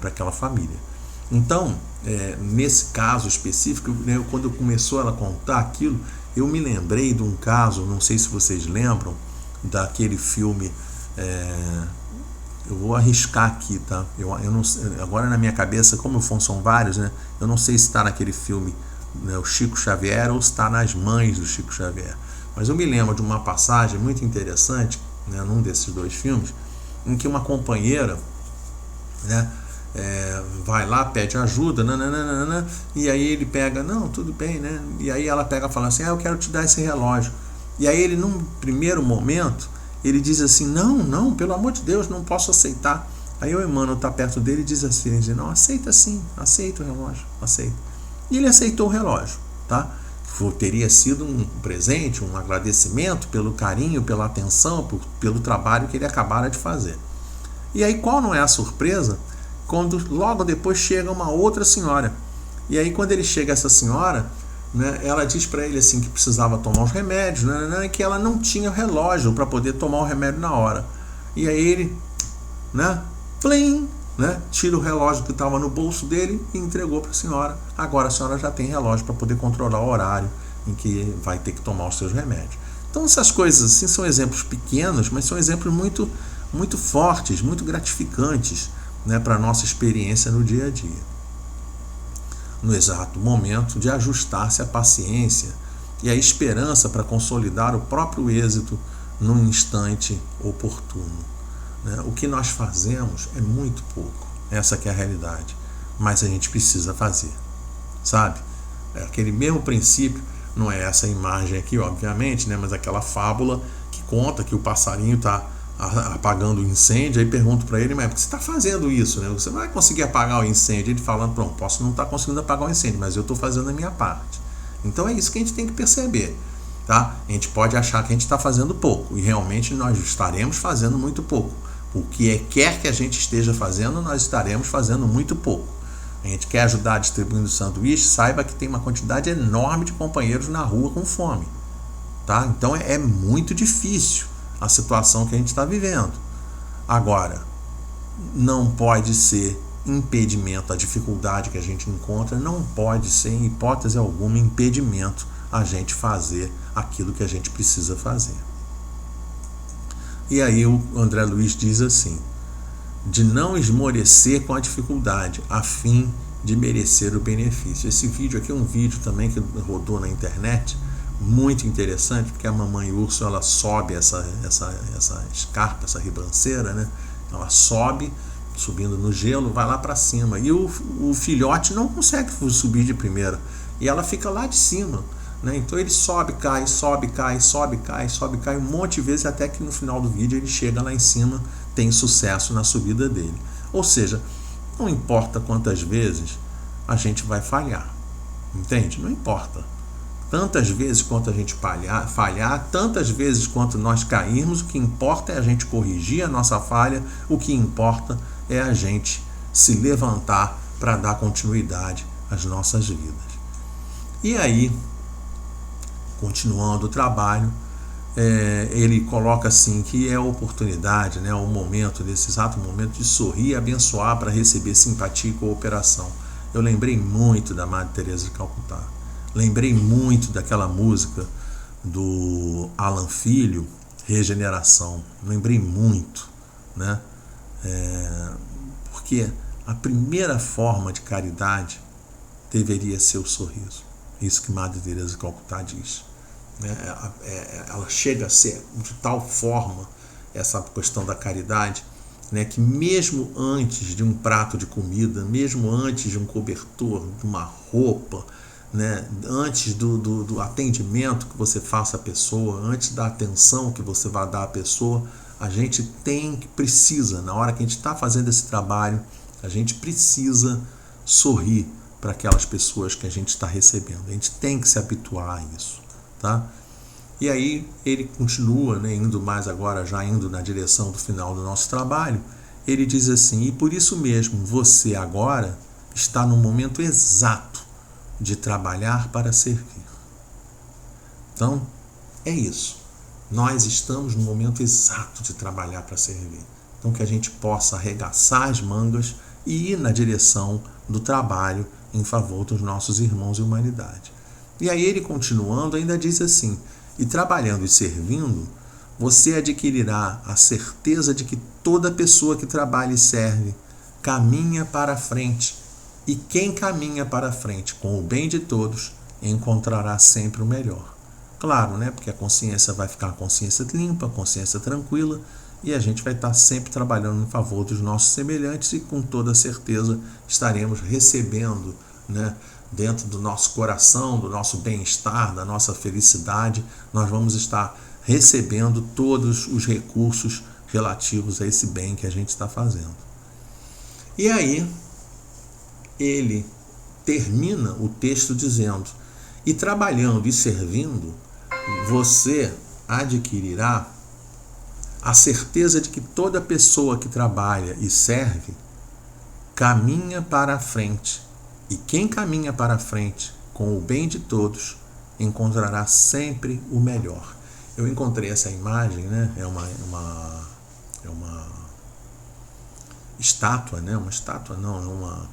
aquela família. Então, nesse caso específico, né, quando começou ela a contar aquilo, eu me lembrei de um caso, não sei se vocês lembram, daquele filme, eu vou arriscar aqui, tá? Eu não, agora na minha cabeça, como são vários, né, eu não sei se está naquele filme, né, o Chico Xavier, ou se está nas Mães do Chico Xavier. Mas eu me lembro de uma passagem muito interessante, né, num desses dois filmes, em que uma companheira, né, vai lá, pede ajuda, e aí ele pega, não, tudo bem, né? E aí ela pega e fala assim, eu quero te dar esse relógio. E aí ele, num primeiro momento, ele diz assim, não, pelo amor de Deus, não posso aceitar. Aí o Emmanuel está perto dele e diz assim, não, aceita sim, aceita o relógio, aceita. E ele aceitou o relógio, tá? Teria sido um presente, um agradecimento pelo carinho, pela atenção, pelo trabalho que ele acabara de fazer. E aí qual não é a surpresa? Quando logo depois chega uma outra senhora. E aí quando ele chega essa senhora, né, ela diz para ele assim que precisava tomar os remédios, e que ela não tinha relógio para poder tomar o remédio na hora. E aí ele, né, plim, né, tira o relógio que estava no bolso dele e entregou para a senhora. Agora a senhora já tem relógio para poder controlar o horário em que vai ter que tomar os seus remédios. Então essas coisas assim são exemplos pequenos, mas são exemplos muito, muito fortes, muito gratificantes, né, para a nossa experiência no dia a dia. No exato momento de ajustar-se à paciência e à esperança para consolidar o próprio êxito num instante oportuno. Né? O que nós fazemos é muito pouco, essa que é a realidade, mas a gente precisa fazer, sabe? É aquele mesmo princípio, não é essa imagem aqui, obviamente, né, mas aquela fábula que conta que o passarinho está apagando o incêndio, aí pergunto para ele, mas por que você está fazendo isso, né? Você não vai conseguir apagar o incêndio. Ele falando, pronto, posso não estar conseguindo apagar o incêndio, mas eu estou fazendo a minha parte. Então é isso que a gente tem que perceber, tá? A gente pode achar que a gente está fazendo pouco, e realmente nós estaremos fazendo muito pouco. O que quer que a gente esteja fazendo, nós estaremos fazendo muito pouco. A gente quer ajudar distribuindo sanduíche, saiba que tem uma quantidade enorme de companheiros na rua com fome, tá? Então é muito difícil a situação que a gente está vivendo. Agora, não pode ser impedimento, a dificuldade que a gente encontra não pode ser, em hipótese alguma, impedimento a gente fazer aquilo que a gente precisa fazer. E aí o André Luiz diz assim, de não esmorecer com a dificuldade, a fim de merecer o benefício. Esse vídeo aqui é um vídeo também que rodou na internet, muito interessante, porque a mamãe urso, ela sobe essa escarpa, essa ribanceira, né? Ela sobe, subindo no gelo, vai lá para cima, e o filhote não consegue subir de primeira, e ela fica lá de cima, né? Então ele sobe, cai, sobe, cai, sobe, cai, sobe, cai um monte de vezes, até que no final do vídeo ele chega lá em cima, tem sucesso na subida dele. Ou seja, não importa quantas vezes a gente vai falhar, entende? Não importa. Tantas vezes quanto a gente falhar, tantas vezes quanto nós cairmos, o que importa é a gente corrigir a nossa falha, o que importa é a gente se levantar para dar continuidade às nossas vidas. E aí, continuando o trabalho, ele coloca assim que é a oportunidade, né, o momento, nesse exato momento, de sorrir e abençoar para receber simpatia e cooperação. Eu lembrei muito da Madre Teresa de Calcutá. Lembrei muito daquela música do Alan Filho, Regeneração. Lembrei muito, né? Porque a primeira forma de caridade deveria ser o sorriso. Isso que Madre Teresa de Calcutá diz. Ela chega a ser de tal forma essa questão da caridade, né, que mesmo antes de um prato de comida, mesmo antes de um cobertor, de uma roupa, né, antes do atendimento que você faça à pessoa, antes da atenção que você vai dar à pessoa, a gente precisa, na hora que a gente está fazendo esse trabalho, a gente precisa sorrir para aquelas pessoas que a gente está recebendo. A gente tem que se habituar a isso, tá? E aí ele continua, né, indo mais agora, já indo na direção do final do nosso trabalho, ele diz assim: e por isso mesmo você agora está no momento exato de trabalhar para servir. Então, é isso. Nós estamos no momento exato de trabalhar para servir. Então, que a gente possa arregaçar as mangas e ir na direção do trabalho em favor dos nossos irmãos e humanidade. E aí ele, continuando, ainda diz assim: e trabalhando e servindo, você adquirirá a certeza de que toda pessoa que trabalha e serve caminha para a frente, e quem caminha para a frente com o bem de todos encontrará sempre o melhor. Claro, né? Porque a consciência vai ficar a consciência limpa, a consciência tranquila, e a gente vai estar sempre trabalhando em favor dos nossos semelhantes e com toda certeza estaremos recebendo, né, dentro do nosso coração, do nosso bem-estar, da nossa felicidade, nós vamos estar recebendo todos os recursos relativos a esse bem que a gente está fazendo. E aí ele termina o texto dizendo: e trabalhando e servindo, você adquirirá a certeza de que toda pessoa que trabalha e serve caminha para a frente, e quem caminha para a frente com o bem de todos encontrará sempre o melhor. Eu encontrei essa imagem, né? É uma estátua, né? Uma estátua não,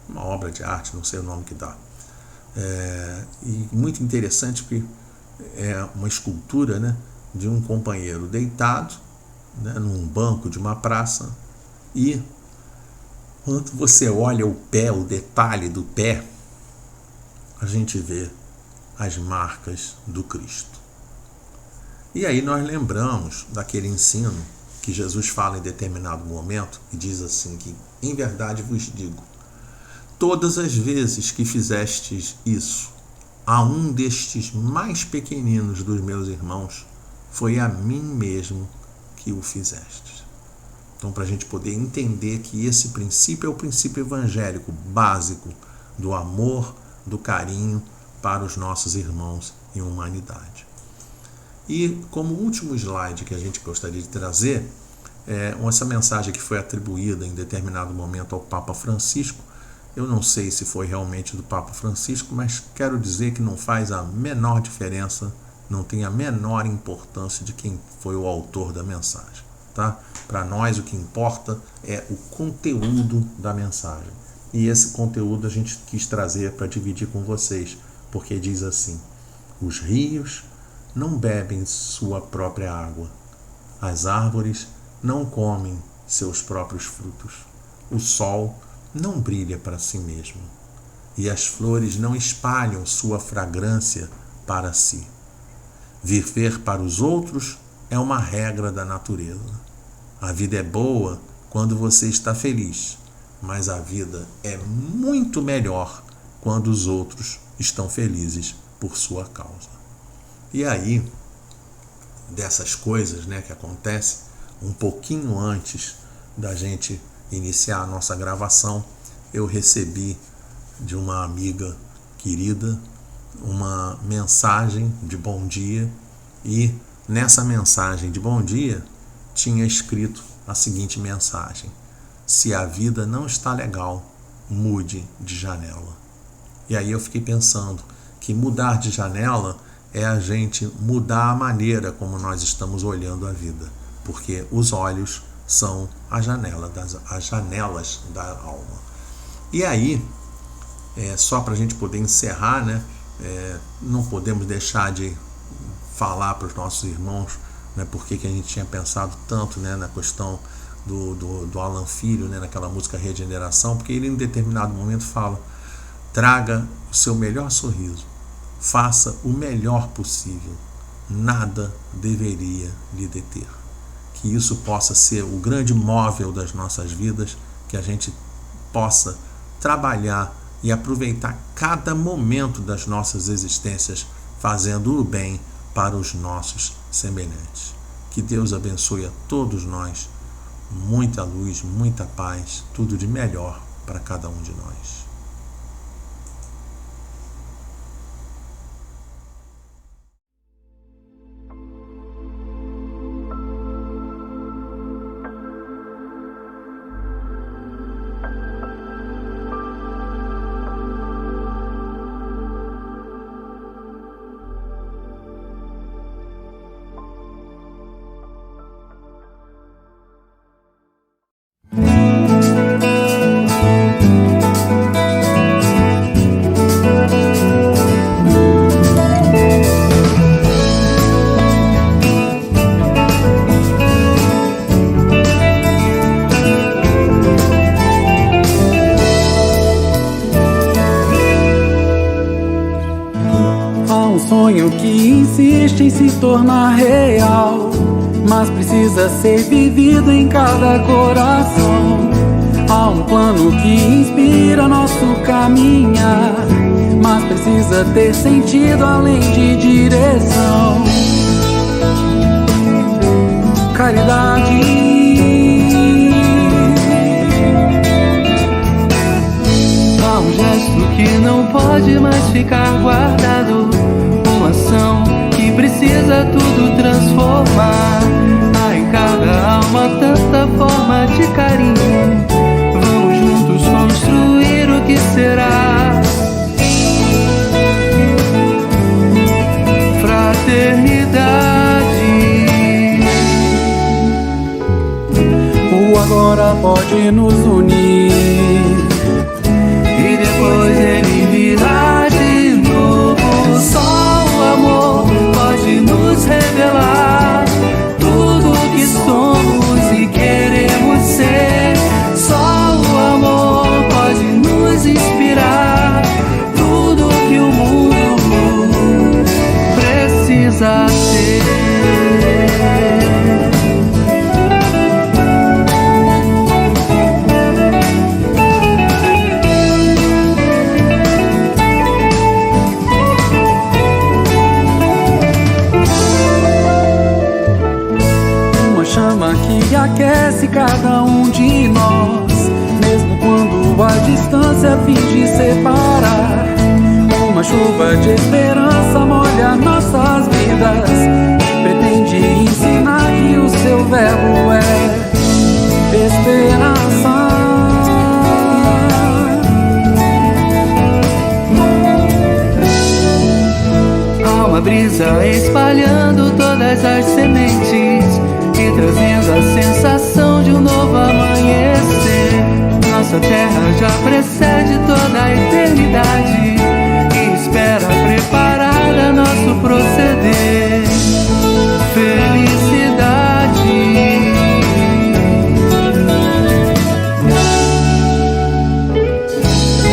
uma obra de arte, não sei o nome que dá. E muito interessante porque é uma escultura, né, de um companheiro deitado, né, num banco de uma praça, e quando você olha o pé, o detalhe do pé, a gente vê as marcas do Cristo. E aí nós lembramos daquele ensino que Jesus fala em determinado momento e diz assim que, em verdade vos digo, todas as vezes que fizestes isso a um destes mais pequeninos dos meus irmãos, foi a mim mesmo que o fizestes. Então, para a gente poder entender que esse princípio é o princípio evangélico básico do amor, do carinho para os nossos irmãos em humanidade. E como último slide que a gente gostaria de trazer, essa mensagem que foi atribuída em determinado momento ao Papa Francisco. Eu não sei se foi realmente do Papa Francisco, mas quero dizer que não faz a menor diferença, não tem a menor importância de quem foi o autor da mensagem, tá? Para nós o que importa é o conteúdo da mensagem. E esse conteúdo a gente quis trazer para dividir com vocês, porque diz assim: os rios não bebem sua própria água, as árvores não comem seus próprios frutos, o sol não brilha para si mesmo, e as flores não espalham sua fragrância para si. Viver para os outros é uma regra da natureza. A vida é boa quando você está feliz, mas a vida é muito melhor quando os outros estão felizes por sua causa. E aí, dessas coisas, né, que acontecem um pouquinho antes da gente iniciar a nossa gravação, eu recebi de uma amiga querida uma mensagem de bom dia, e nessa mensagem de bom dia tinha escrito a seguinte mensagem: se a vida não está legal, mude de janela. E aí eu fiquei pensando que mudar de janela é a gente mudar a maneira como nós estamos olhando a vida, porque os olhos são as janelas da alma. E aí, só para a gente poder encerrar, né, não podemos deixar de falar para os nossos irmãos, né, porque que a gente tinha pensado tanto, né, na questão do Alan Filho, né, naquela música Regeneração, porque ele em determinado momento fala: traga o seu melhor sorriso, faça o melhor possível, nada deveria lhe deter. Que isso possa ser o grande móvel das nossas vidas, que a gente possa trabalhar e aproveitar cada momento das nossas existências fazendo o bem para os nossos semelhantes. Que Deus abençoe a todos nós, muita luz, muita paz, tudo de melhor para cada um de nós. Sonho que insiste em se tornar real, mas precisa ser vivido em cada coração. Há um plano que inspira nosso caminhar, mas precisa ter sentido além de direção. Caridade, há um gesto que não pode mais ficar guardado, uma ação que precisa tudo transformar. Há em cada alma tanta forma de carinho, vamos juntos construir o que será. Fraternidade. O agora pode nos unir e depois ele virá de novo. Só o amor pode nos revelar tudo o que somos e queremos ser. Só o amor pode nos inspirar tudo o que o mundo precisa ter. Que aquece cada um de nós, mesmo quando a distância finge separar. Uma chuva de esperança molha nossas vidas e pretende ensinar que o seu verbo é esperança. Há uma brisa espalhando todas as sementes e trazendo a sensação de um novo amanhecer. Nossa terra já precede toda a eternidade e espera preparada nosso proceder. Felicidade.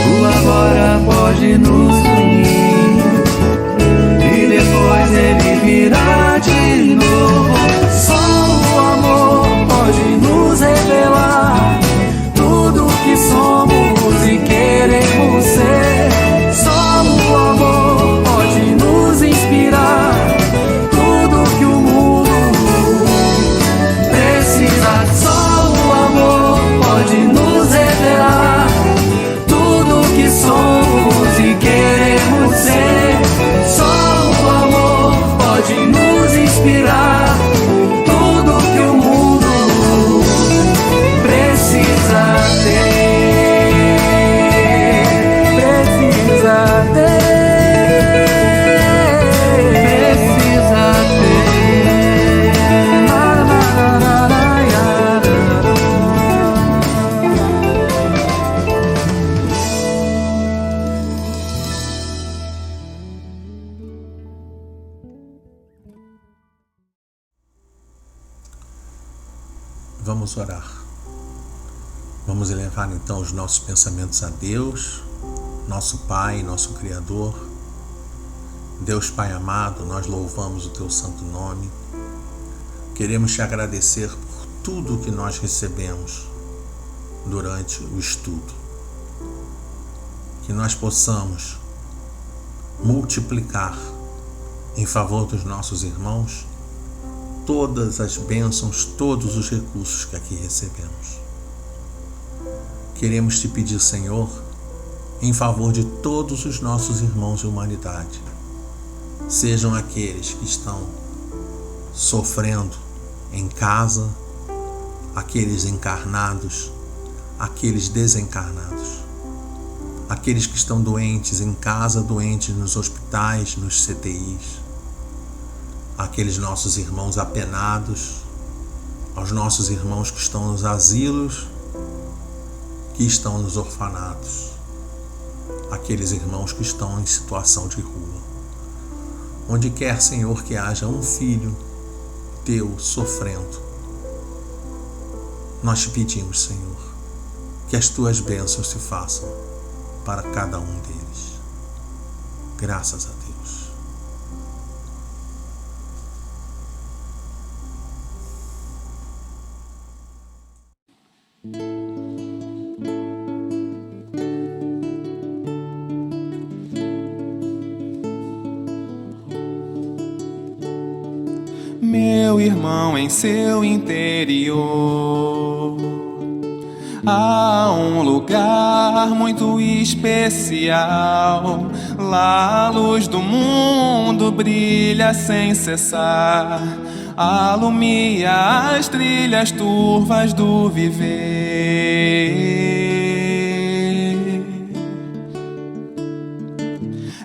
O agora pode nos unir e depois ele virá de novo. Pode nos revelar tudo o que somos e queremos ser. Só o amor pode nos inspirar tudo o que o mundo precisa. Só o amor pode nos revelar tudo o que somos e queremos ser. Só o amor pode nos inspirar tudo o que o mundo precisa ter, precisa ter, precisa ter. Vamos orar. Vamos elevar então os nossos pensamentos a Deus, nosso Pai, nosso Criador. Deus Pai amado, nós louvamos o Teu santo nome. Queremos Te agradecer por tudo que nós recebemos durante o estudo. Que nós possamos multiplicar em favor dos nossos irmãos todas as bênçãos, todos os recursos que aqui recebemos. Queremos Te pedir, Senhor, em favor de todos os nossos irmãos de humanidade, sejam aqueles que estão sofrendo em casa, aqueles encarnados, aqueles desencarnados, aqueles que estão doentes em casa, doentes nos hospitais, nos CTIs, aqueles nossos irmãos apenados, aos nossos irmãos que estão nos asilos, que estão nos orfanatos, aqueles irmãos que estão em situação de rua. Onde quer, Senhor, que haja um filho Teu sofrendo, nós Te pedimos, Senhor, que as Tuas bênçãos se façam para cada um deles. Graças a Deus. Meu irmão, em seu interior há um lugar muito especial. Lá a luz do mundo brilha sem cessar, alumia as trilhas turvas do viver.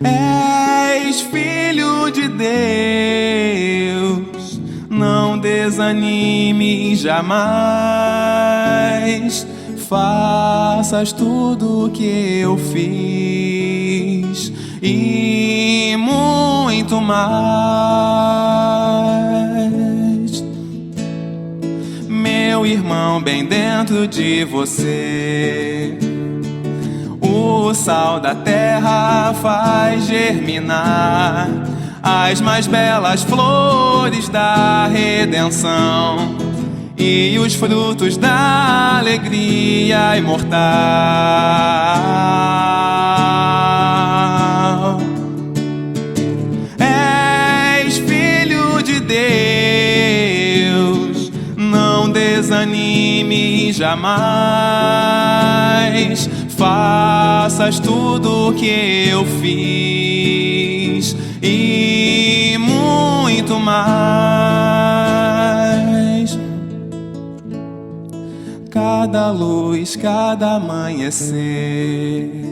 És filho de Deus, não desanime jamais. Faças tudo o que eu fiz e muito mais. Meu irmão, bem dentro de você, o sal da terra faz germinar as mais belas flores da redenção e os frutos da alegria imortal. És filho de Deus, não desanime jamais. Faças tudo o que eu fiz e muito mais. Cada luz, cada amanhecer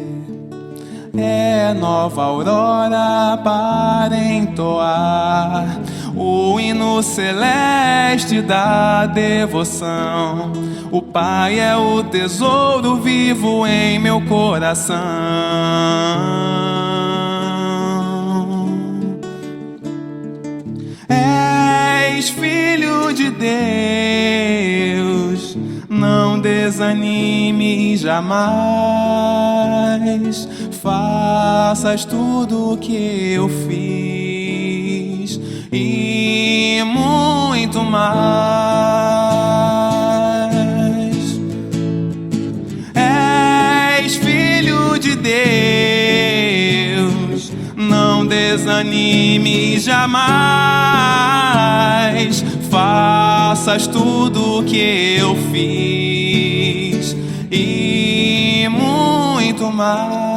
é nova aurora para entoar o hino celeste da devoção. O Pai é o tesouro vivo em meu coração. És filho de Deus, não desanime jamais. Faças tudo o que eu fiz e muito mais. És filho de Deus, não desanime jamais. Faças tudo o que eu fiz e muito mais.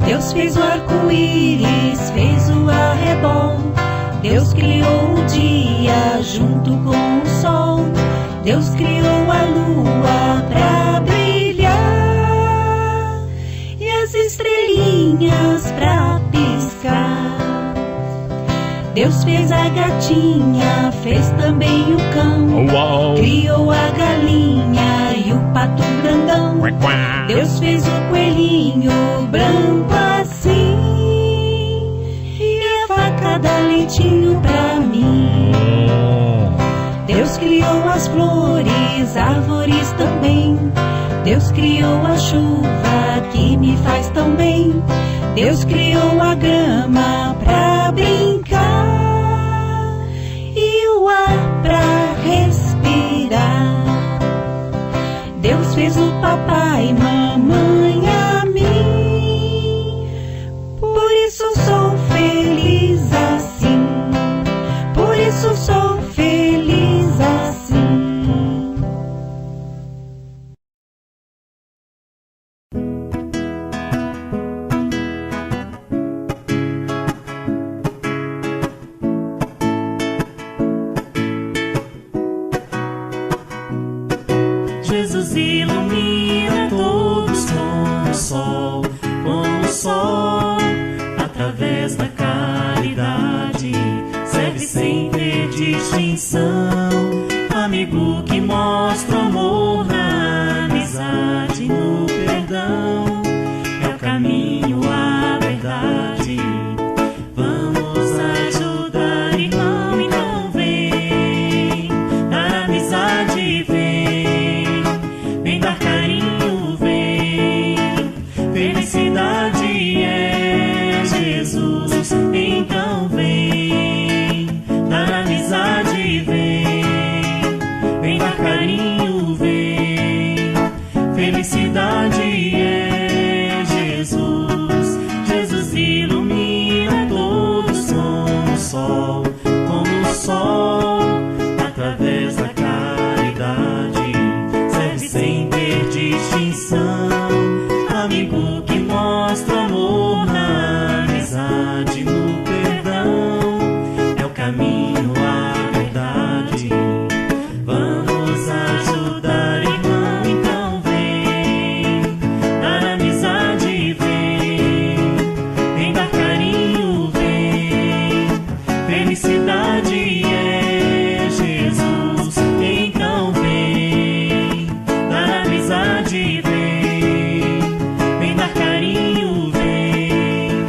Deus fez o arco-íris, fez o arrebol. Deus criou o dia junto com o sol. Deus criou a lua pra brilhar. luzinhas pra piscar. Deus fez a gatinha, fez também o cão. Uau. Criou a galinha e o pato grandão. Deus fez o coelhinho branco assim, e a vaca dá leitinho pra mim. Deus criou as flores, árvores também. Deus criou a chuva que me faz tão bem. Deus criou a grama pra brincar e o ar pra respirar. Deus fez o papai, mamãe, a mim. Por isso sou feliz assim. Por isso sou feliz assim. Jesus ilumina todos como o sol, através da caridade, serve sem ter distinção. Amigo que mostra o amor na amizade, no perdão, é o caminho, a verdade. Vamos ajudar, irmão, então vem, dar amizade, vem dar carinho, vem. Felicidade é Jesus, então vem, dar amizade, vem dar carinho, vem. Felicidade é Jesus, Jesus ilumina todos como o sol, através da caridade, serve sem ter distinção. Amigo que mostra amor na amizade, no perdão, é o caminho, a verdade. Vamos ajudar, irmão, então vem, dar amizade, vem dar carinho, vem. Felicidade é Jesus, então vem, dar amizade, vem dar carinho, vem.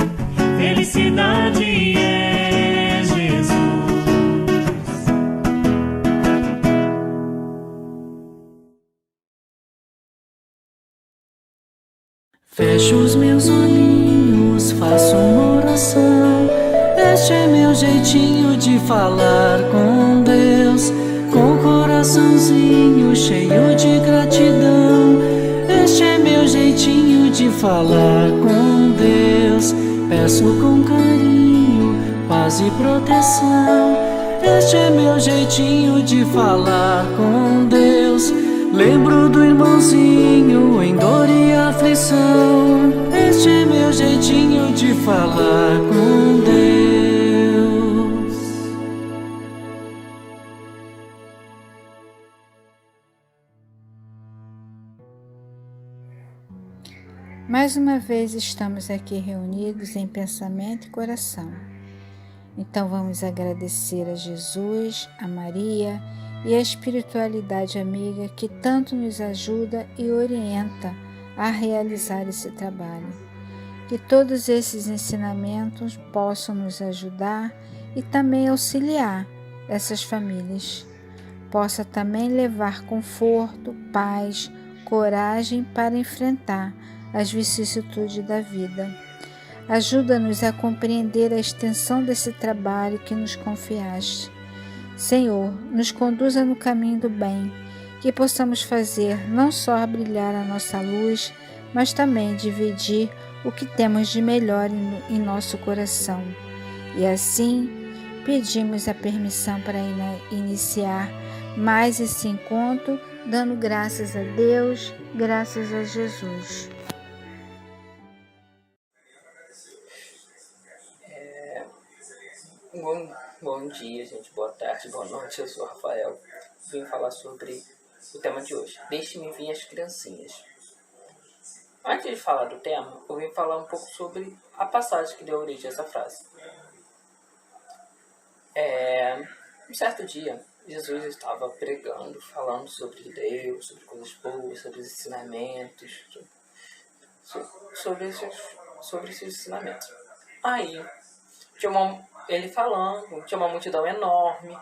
Felicidade é Jesus. Fecho os meus olhinhos, faço uma oração. Este é meu jeitinho de falar com Deus, com o coraçãozinho cheio de gratidão. Este é meu jeitinho de falar com Deus, peço com carinho, paz e proteção. Este é meu jeitinho de falar com Deus, lembro do irmãozinho em dor e aflição. Este é meu jeitinho de falar com Deus. Mais uma vez estamos aqui reunidos em pensamento e coração. Então vamos agradecer a Jesus, a Maria e a espiritualidade amiga que tanto nos ajuda e orienta a realizar esse trabalho. Que todos esses ensinamentos possam nos ajudar e também auxiliar essas famílias. Possa também levar conforto, paz, coragem para enfrentar as vicissitudes da vida. Ajuda-nos a compreender a extensão desse trabalho que nos confiaste. Senhor, nos conduza no caminho do bem, que possamos fazer não só brilhar a nossa luz, mas também dividir o que temos de melhor em nosso coração. E assim, pedimos a permissão para iniciar mais esse encontro, dando graças a Deus, graças a Jesus. Bom dia, gente. Boa tarde, boa noite. Eu sou o Rafael. Vim falar sobre o tema de hoje. Deixe-me vir as criancinhas. Antes de falar do tema, eu vim falar um pouco sobre a passagem que deu origem a essa frase. Um certo dia, Jesus estava pregando, falando sobre Deus, sobre coisas boas, sobre os ensinamentos, sobre esses ensinamentos. Aí, ele falando, tinha uma multidão enorme,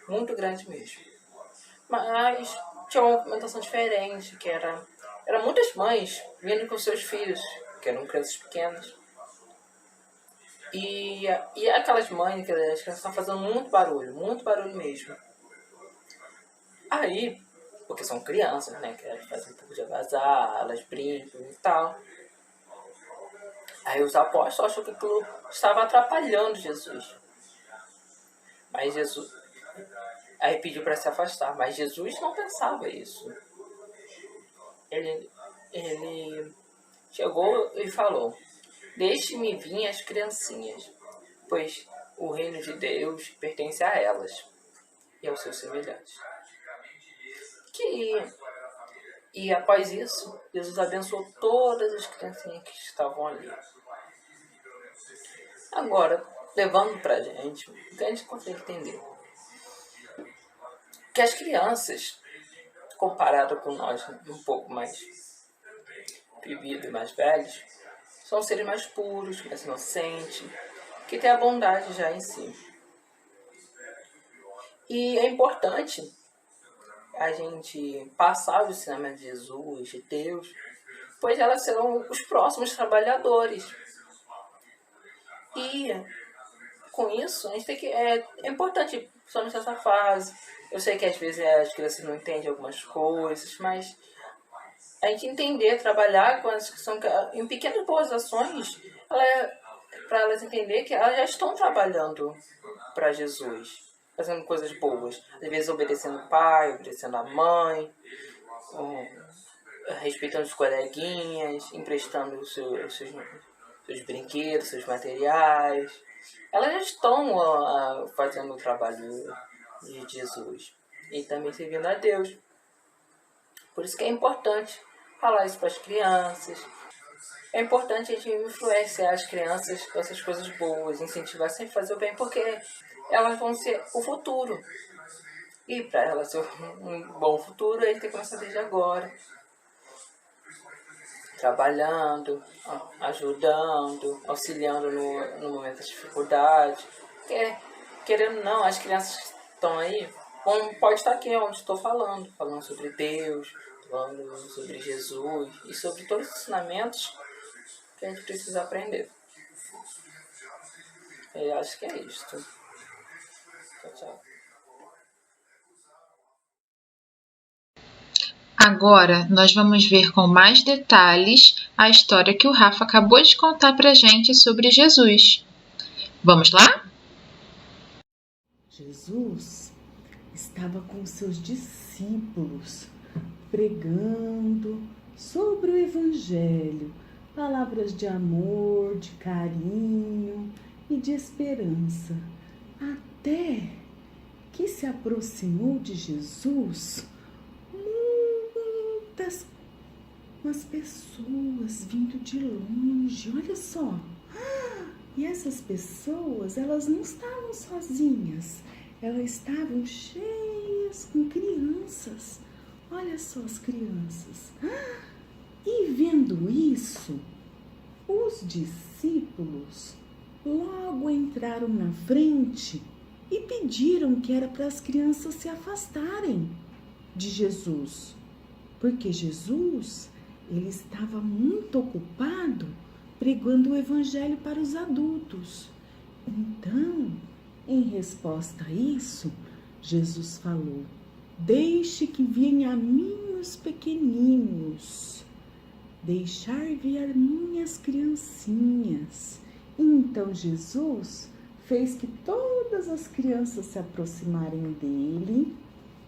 muito grande mesmo. Mas tinha uma movimentação diferente, que eram muitas mães vindo com seus filhos, que eram crianças pequenas. E aquelas mães, que as crianças estavam fazendo muito barulho mesmo. Aí, porque são crianças, né, que elas fazem um pouco de algazarra, elas brincam e tal. Aí os apóstolos acham que aquilo estava atrapalhando Jesus. Mas Jesus... Aí pediu para se afastar, mas Jesus não pensava isso. Ele chegou e falou: deixe-me vir as criancinhas, pois o reino de Deus pertence a elas e aos seus semelhantes. E após isso, Jesus abençoou todas as criancinhas que estavam ali. Agora, levando para a gente, o que a gente consegue entender? Que as crianças, comparado com nós um pouco mais vividos e mais velhos, são seres mais puros, mais inocentes, que têm a bondade já em si. E é importante a gente passar o ensinamento de Jesus, de Deus, pois elas serão os próximos trabalhadores. E com isso, a gente tem que... É importante, principalmente nessa fase. Eu sei que às vezes as crianças não entendem algumas coisas, mas a gente entender, trabalhar com as que são em pequenas boas ações, para elas entenderem que elas já estão trabalhando para Jesus, fazendo coisas boas. Às vezes obedecendo o pai, obedecendo a mãe, respeitando os coleguinhas, emprestando os seus brinquedos, seus materiais. Elas já estão fazendo o trabalho de Jesus e também servindo a Deus. Por isso que é importante falar isso para as crianças. É importante a gente influenciar as crianças com essas coisas boas, incentivar sempre a fazer o bem, porque elas vão ser o futuro. E para elas ser um bom futuro, a gente tem que começar desde agora. Trabalhando, ajudando, auxiliando no momento de dificuldade. Querendo ou não, as crianças que estão aí, pode estar aqui onde estou falando sobre Deus, falando sobre Jesus e sobre todos os ensinamentos que a gente precisa aprender. Eu acho que é isso. Tchau. Agora, nós vamos ver com mais detalhes a história que o Rafa acabou de contar pra gente sobre Jesus. Vamos lá? Jesus estava com seus discípulos pregando sobre o Evangelho, palavras de amor, de carinho e de esperança, até que se aproximou de Jesus umas pessoas vindo de longe, olha só. E essas pessoas, elas não estavam sozinhas, elas estavam cheias com crianças. Olha só as crianças. E vendo isso, os discípulos logo entraram na frente e pediram que era para as crianças se afastarem de Jesus, porque Jesus, ele estava muito ocupado pregando o Evangelho para os adultos. Então, em resposta a isso, Jesus falou: deixe que venham a mim os pequeninos, deixar vir minhas criancinhas. Então Jesus fez que todas as crianças se aproximarem dele,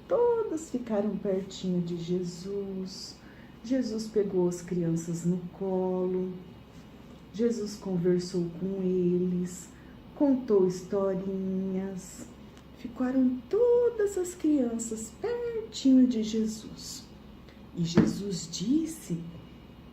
todas ficaram pertinho de Jesus. Jesus pegou as crianças no colo, Jesus conversou com eles, contou historinhas, ficaram todas as crianças pertinho de Jesus. E Jesus disse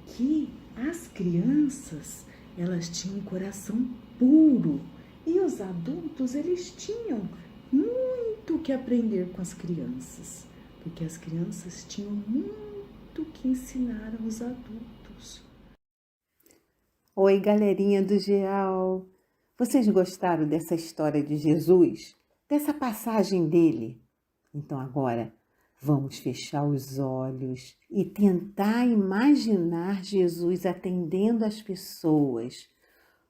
que As crianças, elas tinham um coração puro e os adultos, eles tinham muito que aprender com as crianças, porque as crianças tinham muito que ensinar aos adultos. Oi, galerinha do Geal! Vocês gostaram dessa história de Jesus? Dessa passagem dele? Então agora vamos fechar os olhos e tentar imaginar Jesus atendendo as pessoas,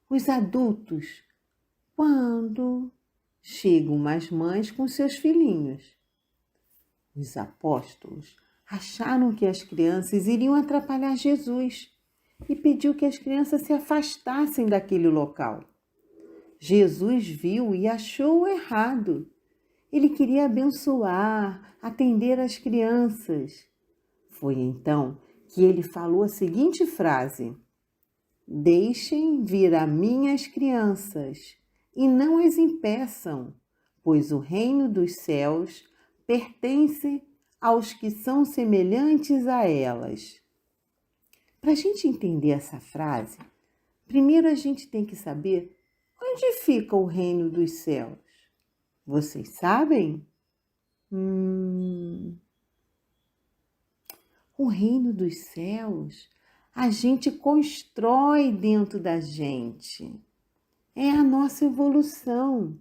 os adultos, quando chegam umas mães com seus filhinhos. Os apóstolos acharam que as crianças iriam atrapalhar Jesus e pediu que as crianças se afastassem daquele local. Jesus viu e achou errado. Ele queria abençoar, atender as crianças. Foi então que ele falou a seguinte frase: deixem vir a mim as crianças e não as impeçam, pois o reino dos céus pertence aos que são semelhantes a elas. Para a gente entender essa frase, primeiro a gente tem que saber onde fica o reino dos céus. Vocês sabem? O reino dos céus a gente constrói dentro da gente. É a nossa evolução.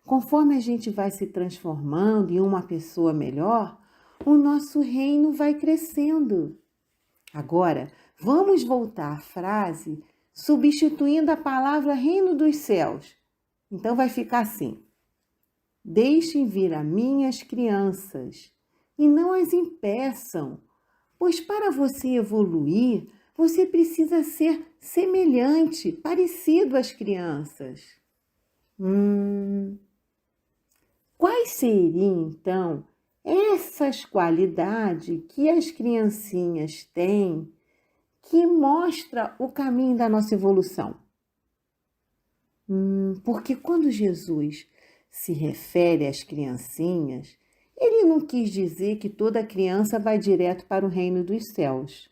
Conforme a gente vai se transformando em uma pessoa melhor, o nosso reino vai crescendo. Agora, vamos voltar à frase substituindo a palavra reino dos céus. Então vai ficar assim: deixem vir a mim as crianças e não as impeçam, pois para você evoluir, você precisa ser semelhante, parecido às crianças. Quais seriam, então, essas qualidades que as criancinhas têm que mostra o caminho da nossa evolução? Porque quando Jesus se refere às criancinhas, ele não quis dizer que toda criança vai direto para o reino dos céus.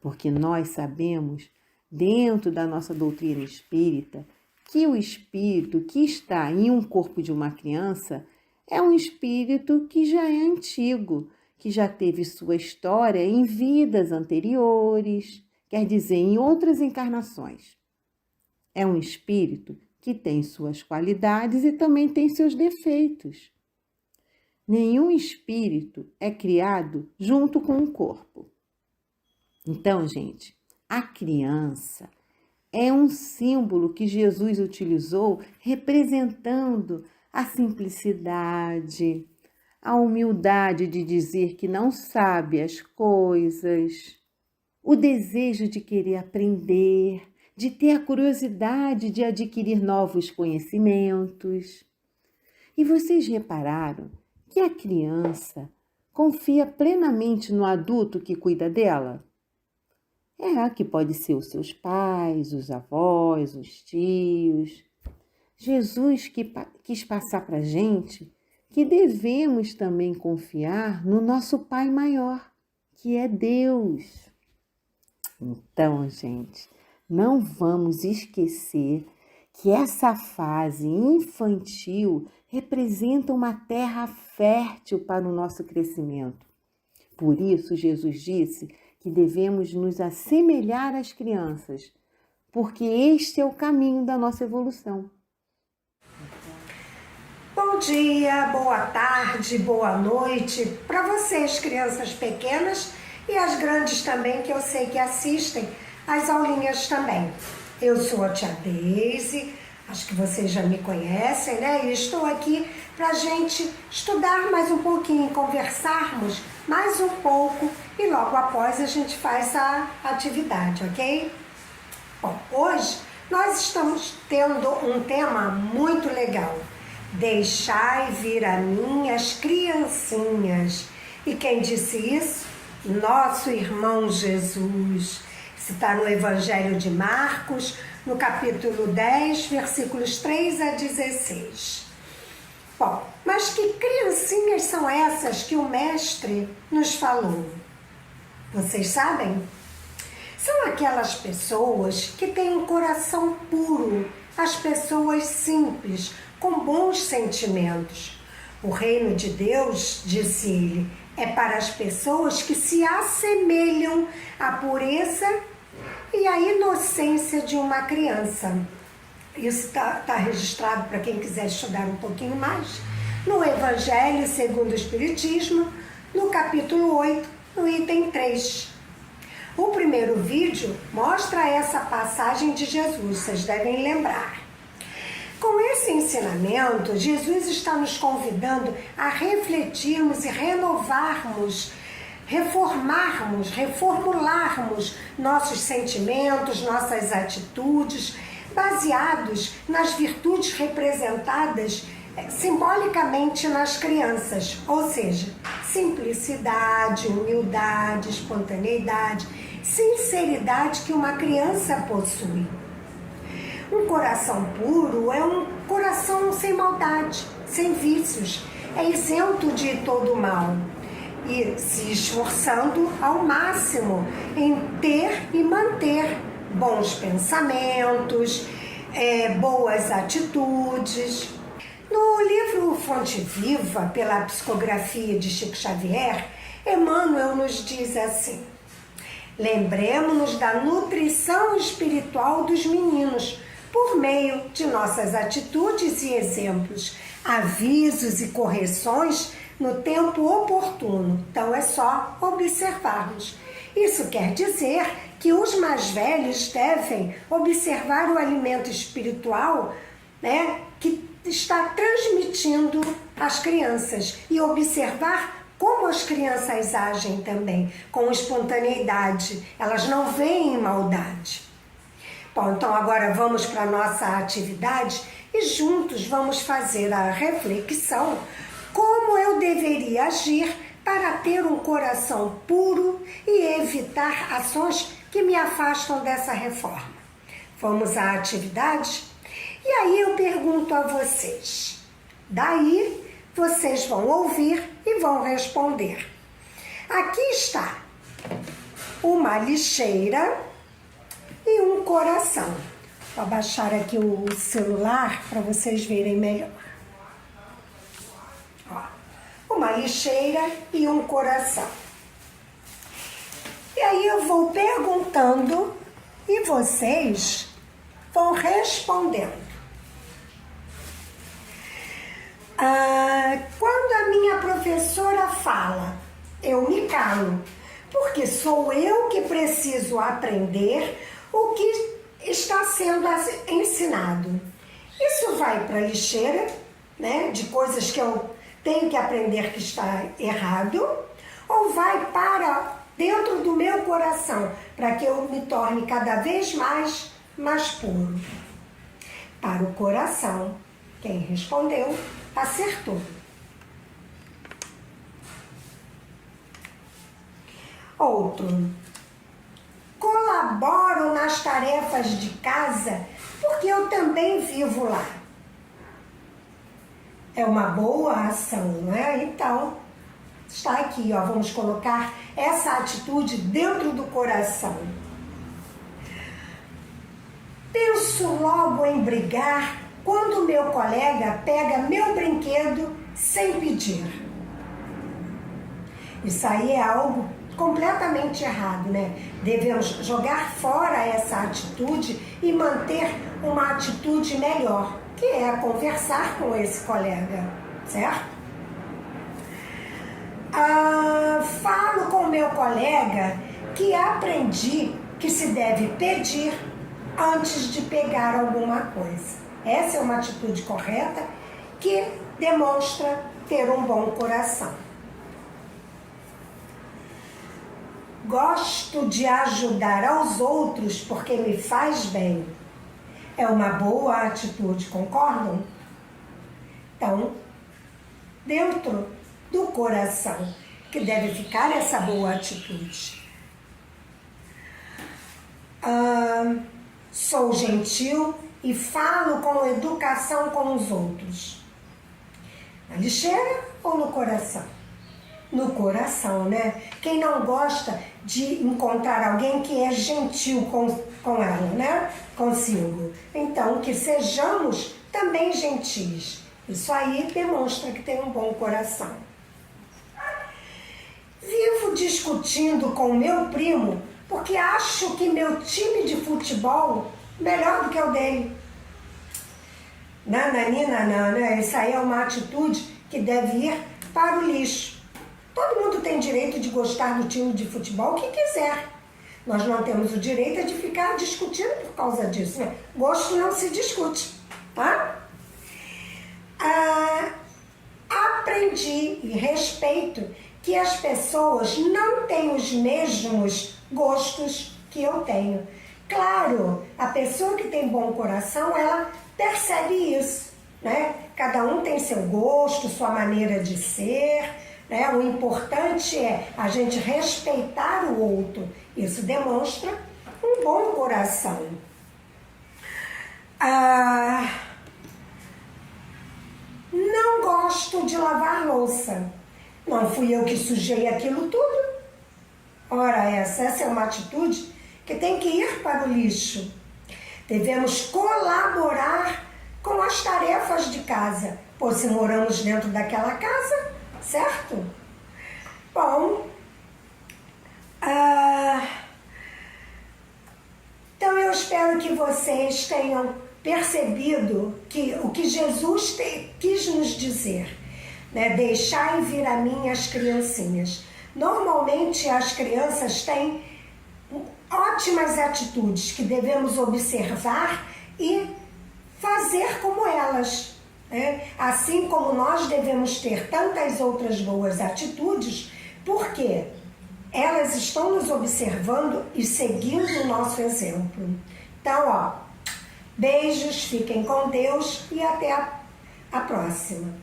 Porque nós sabemos, dentro da nossa doutrina espírita, que o espírito que está em um corpo de uma criança é um espírito que já é antigo, que já teve sua história em vidas anteriores, quer dizer, em outras encarnações. É um espírito que tem suas qualidades e também tem seus defeitos. Nenhum espírito é criado junto com o corpo. Então, gente, a criança é um símbolo que Jesus utilizou representando a simplicidade, a humildade de dizer que não sabe as coisas, o desejo de querer aprender, de ter a curiosidade de adquirir novos conhecimentos. E vocês repararam que a criança confia plenamente no adulto que cuida dela? Que pode ser os seus pais, os avós, os tios. Jesus quis passar para a gente que devemos também confiar no nosso Pai maior, que é Deus. Então, gente, não vamos esquecer que essa fase infantil representa uma terra fértil para o nosso crescimento. Por isso, Jesus disse que devemos nos assemelhar às crianças, porque este é o caminho da nossa evolução. Bom dia, boa tarde, boa noite para vocês, crianças pequenas e as grandes também, que eu sei que assistem às aulinhas também. Eu sou a tia Deise, acho que vocês já me conhecem, né? E estou aqui para a gente estudar mais um pouquinho, conversarmos mais um pouco e logo após a gente faz a atividade, ok? Bom, hoje nós estamos tendo um tema muito legal. Deixai vir a mim as criancinhas. E quem disse isso? Nosso irmão Jesus. Isso está no Evangelho de Marcos, no capítulo 10, versículos 3 a 16. Bom, mas que criancinhas são essas que o Mestre nos falou? Vocês sabem? São aquelas pessoas que têm um coração puro, as pessoas simples, com bons sentimentos. O reino de Deus, disse ele, é para as pessoas que se assemelham à pureza e à inocência de uma criança. Isso está registrado para quem quiser estudar um pouquinho mais, no Evangelho segundo o Espiritismo, no capítulo 8, no item 3. O primeiro vídeo mostra essa passagem de Jesus, vocês devem lembrar. Com esse ensinamento, Jesus está nos convidando a refletirmos e renovarmos, reformularmos nossos sentimentos, nossas atitudes, baseados nas virtudes representadas simbolicamente nas crianças, ou seja, simplicidade, humildade, espontaneidade, sinceridade que uma criança possui. Um coração puro é um coração sem maldade, sem vícios, é isento de todo mal e se esforçando ao máximo em ter e manter bons pensamentos, boas atitudes. No livro Fonte Viva, pela psicografia de Chico Xavier, Emmanuel nos diz assim: lembremos-nos da nutrição espiritual dos meninos por meio de nossas atitudes e exemplos, avisos e correções no tempo oportuno. Então é só observarmos. Isso quer dizer que os mais velhos devem observar o alimento espiritual, que está transmitindo às crianças e observar como as crianças agem também, com espontaneidade. Elas não veem maldade. Bom, então agora vamos para a nossa atividade e juntos vamos fazer a reflexão como eu deveria agir para ter um coração puro e evitar ações que me afastam dessa reforma. Vamos à atividade? E aí eu pergunto a vocês. Daí vocês vão ouvir e vão responder. Aqui está uma lixeira e um coração. Vou abaixar aqui o celular para vocês verem melhor. Ó, uma lixeira e um coração. E aí eu vou perguntando e vocês vão respondendo. Quando a minha professora fala, eu me calo, porque sou eu que preciso aprender o que está sendo ensinado. Isso vai para a lixeira, de coisas que eu tenho que aprender que está errado, ou vai para dentro do meu coração, para que eu me torne cada vez mais puro. Para o coração. Quem respondeu, acertou. Outro. Colaboro nas tarefas de casa porque eu também vivo lá. É uma boa ação, não é? Então, está aqui, ó, vamos colocar essa atitude dentro do coração. Penso logo em brigar quando meu colega pega meu brinquedo sem pedir. Isso aí é algo completamente errado, Devemos jogar fora essa atitude e manter uma atitude melhor, que é conversar com esse colega, certo? Falo com meu colega que aprendi que se deve pedir antes de pegar alguma coisa. Essa é uma atitude correta que demonstra ter um bom coração. Gosto de ajudar aos outros porque me faz bem. É uma boa atitude, concordam? Então, dentro do coração que deve ficar essa boa atitude. Sou gentil e falo com educação com os outros. Na lixeira ou no coração? No coração, Quem não gosta de encontrar alguém que é gentil com ela, né? Consigo. Então, que sejamos também gentis. Isso aí demonstra que tem um bom coração. Vivo discutindo com o meu primo porque acho que meu time de futebol é melhor do que o dele. Nananina, isso aí é uma atitude que deve ir para o lixo. Todo mundo tem direito de gostar do time de futebol que quiser. Nós não temos o direito de ficar discutindo por causa disso, né? Gosto não se discute, tá? Aprendi e respeito que as pessoas não têm os mesmos gostos que eu tenho. Claro, a pessoa que tem bom coração, ela percebe isso, né? Cada um tem seu gosto, sua maneira de ser, né? O importante é a gente respeitar o outro. Isso demonstra um bom coração. Não gosto de lavar louça. Não fui eu que sujei aquilo tudo. Ora, essa é uma atitude que tem que ir para o lixo. Devemos colaborar com as tarefas de casa, pois se moramos dentro daquela casa, certo? Bom, então eu espero que vocês tenham percebido que o que Jesus quis nos dizer, né? Deixai vir a mim as criancinhas. Normalmente as crianças têm ótimas atitudes que devemos observar e fazer como elas, né? Assim como nós devemos ter tantas outras boas atitudes, porque elas estão nos observando e seguindo o nosso exemplo. Então, beijos, fiquem com Deus e até a próxima.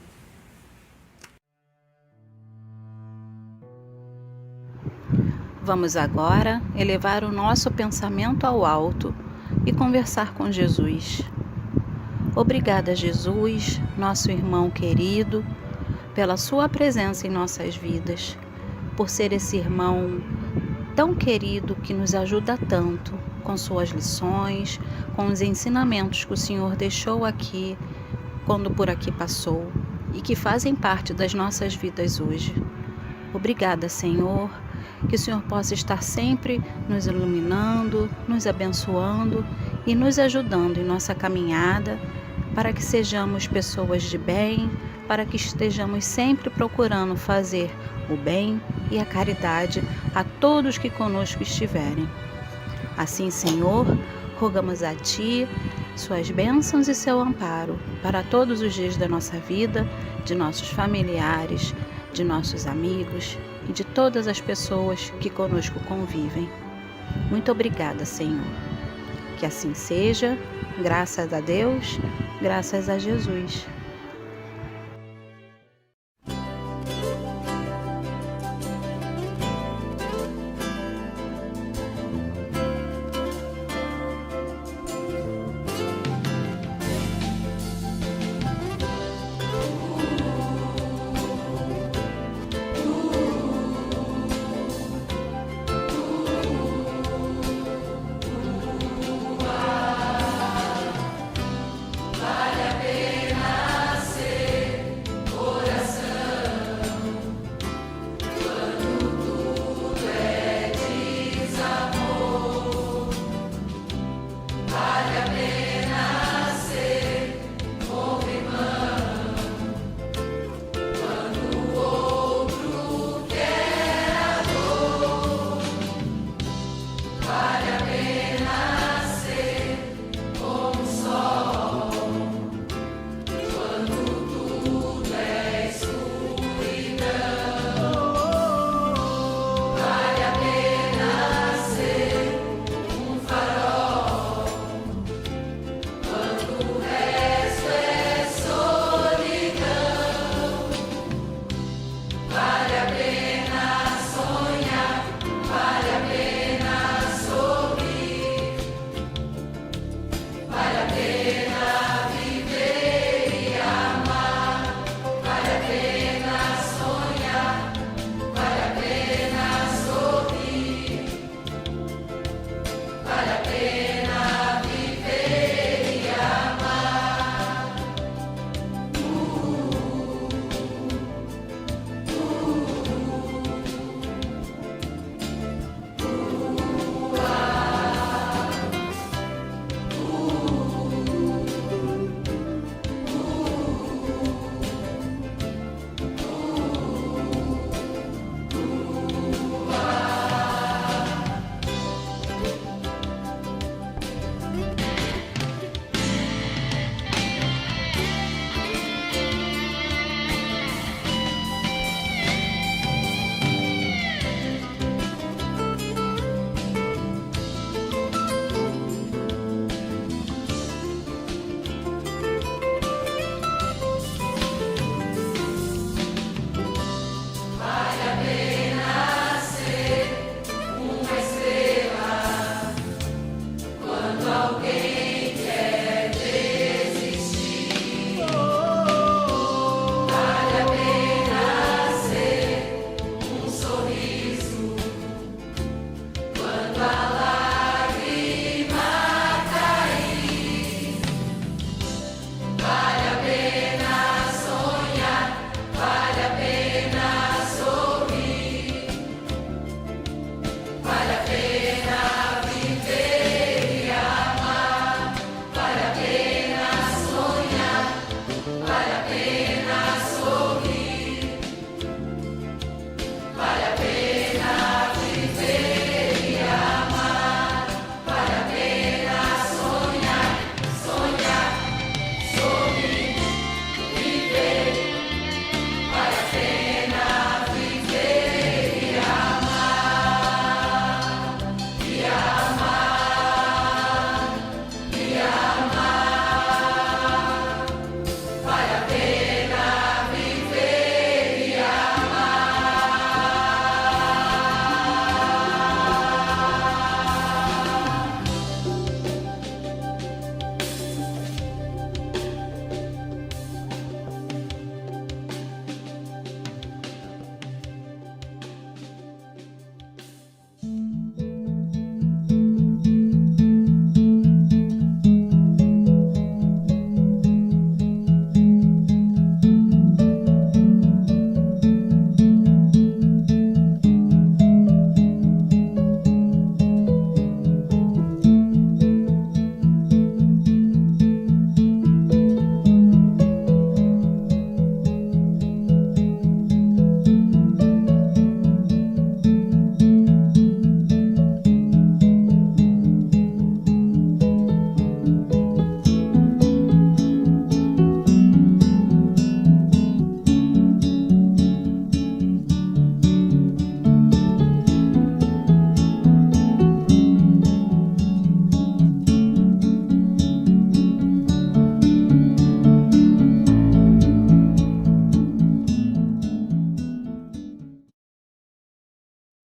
Vamos agora elevar o nosso pensamento ao alto e conversar com Jesus. Obrigada, Jesus, nosso irmão querido, pela sua presença em nossas vidas, por ser esse irmão tão querido que nos ajuda tanto com suas lições, com os ensinamentos que o Senhor deixou aqui quando por aqui passou e que fazem parte das nossas vidas hoje. Obrigada, Senhor, que o Senhor possa estar sempre nos iluminando, nos abençoando e nos ajudando em nossa caminhada, para que sejamos pessoas de bem, para que estejamos sempre procurando fazer o bem e a caridade a todos que conosco estiverem. Assim, Senhor, rogamos a Ti suas bênçãos e seu amparo para todos os dias da nossa vida, de nossos familiares, de nossos amigos e de todas as pessoas que conosco convivem. Muito obrigada, Senhor. Que assim seja, graças a Deus, graças a Jesus.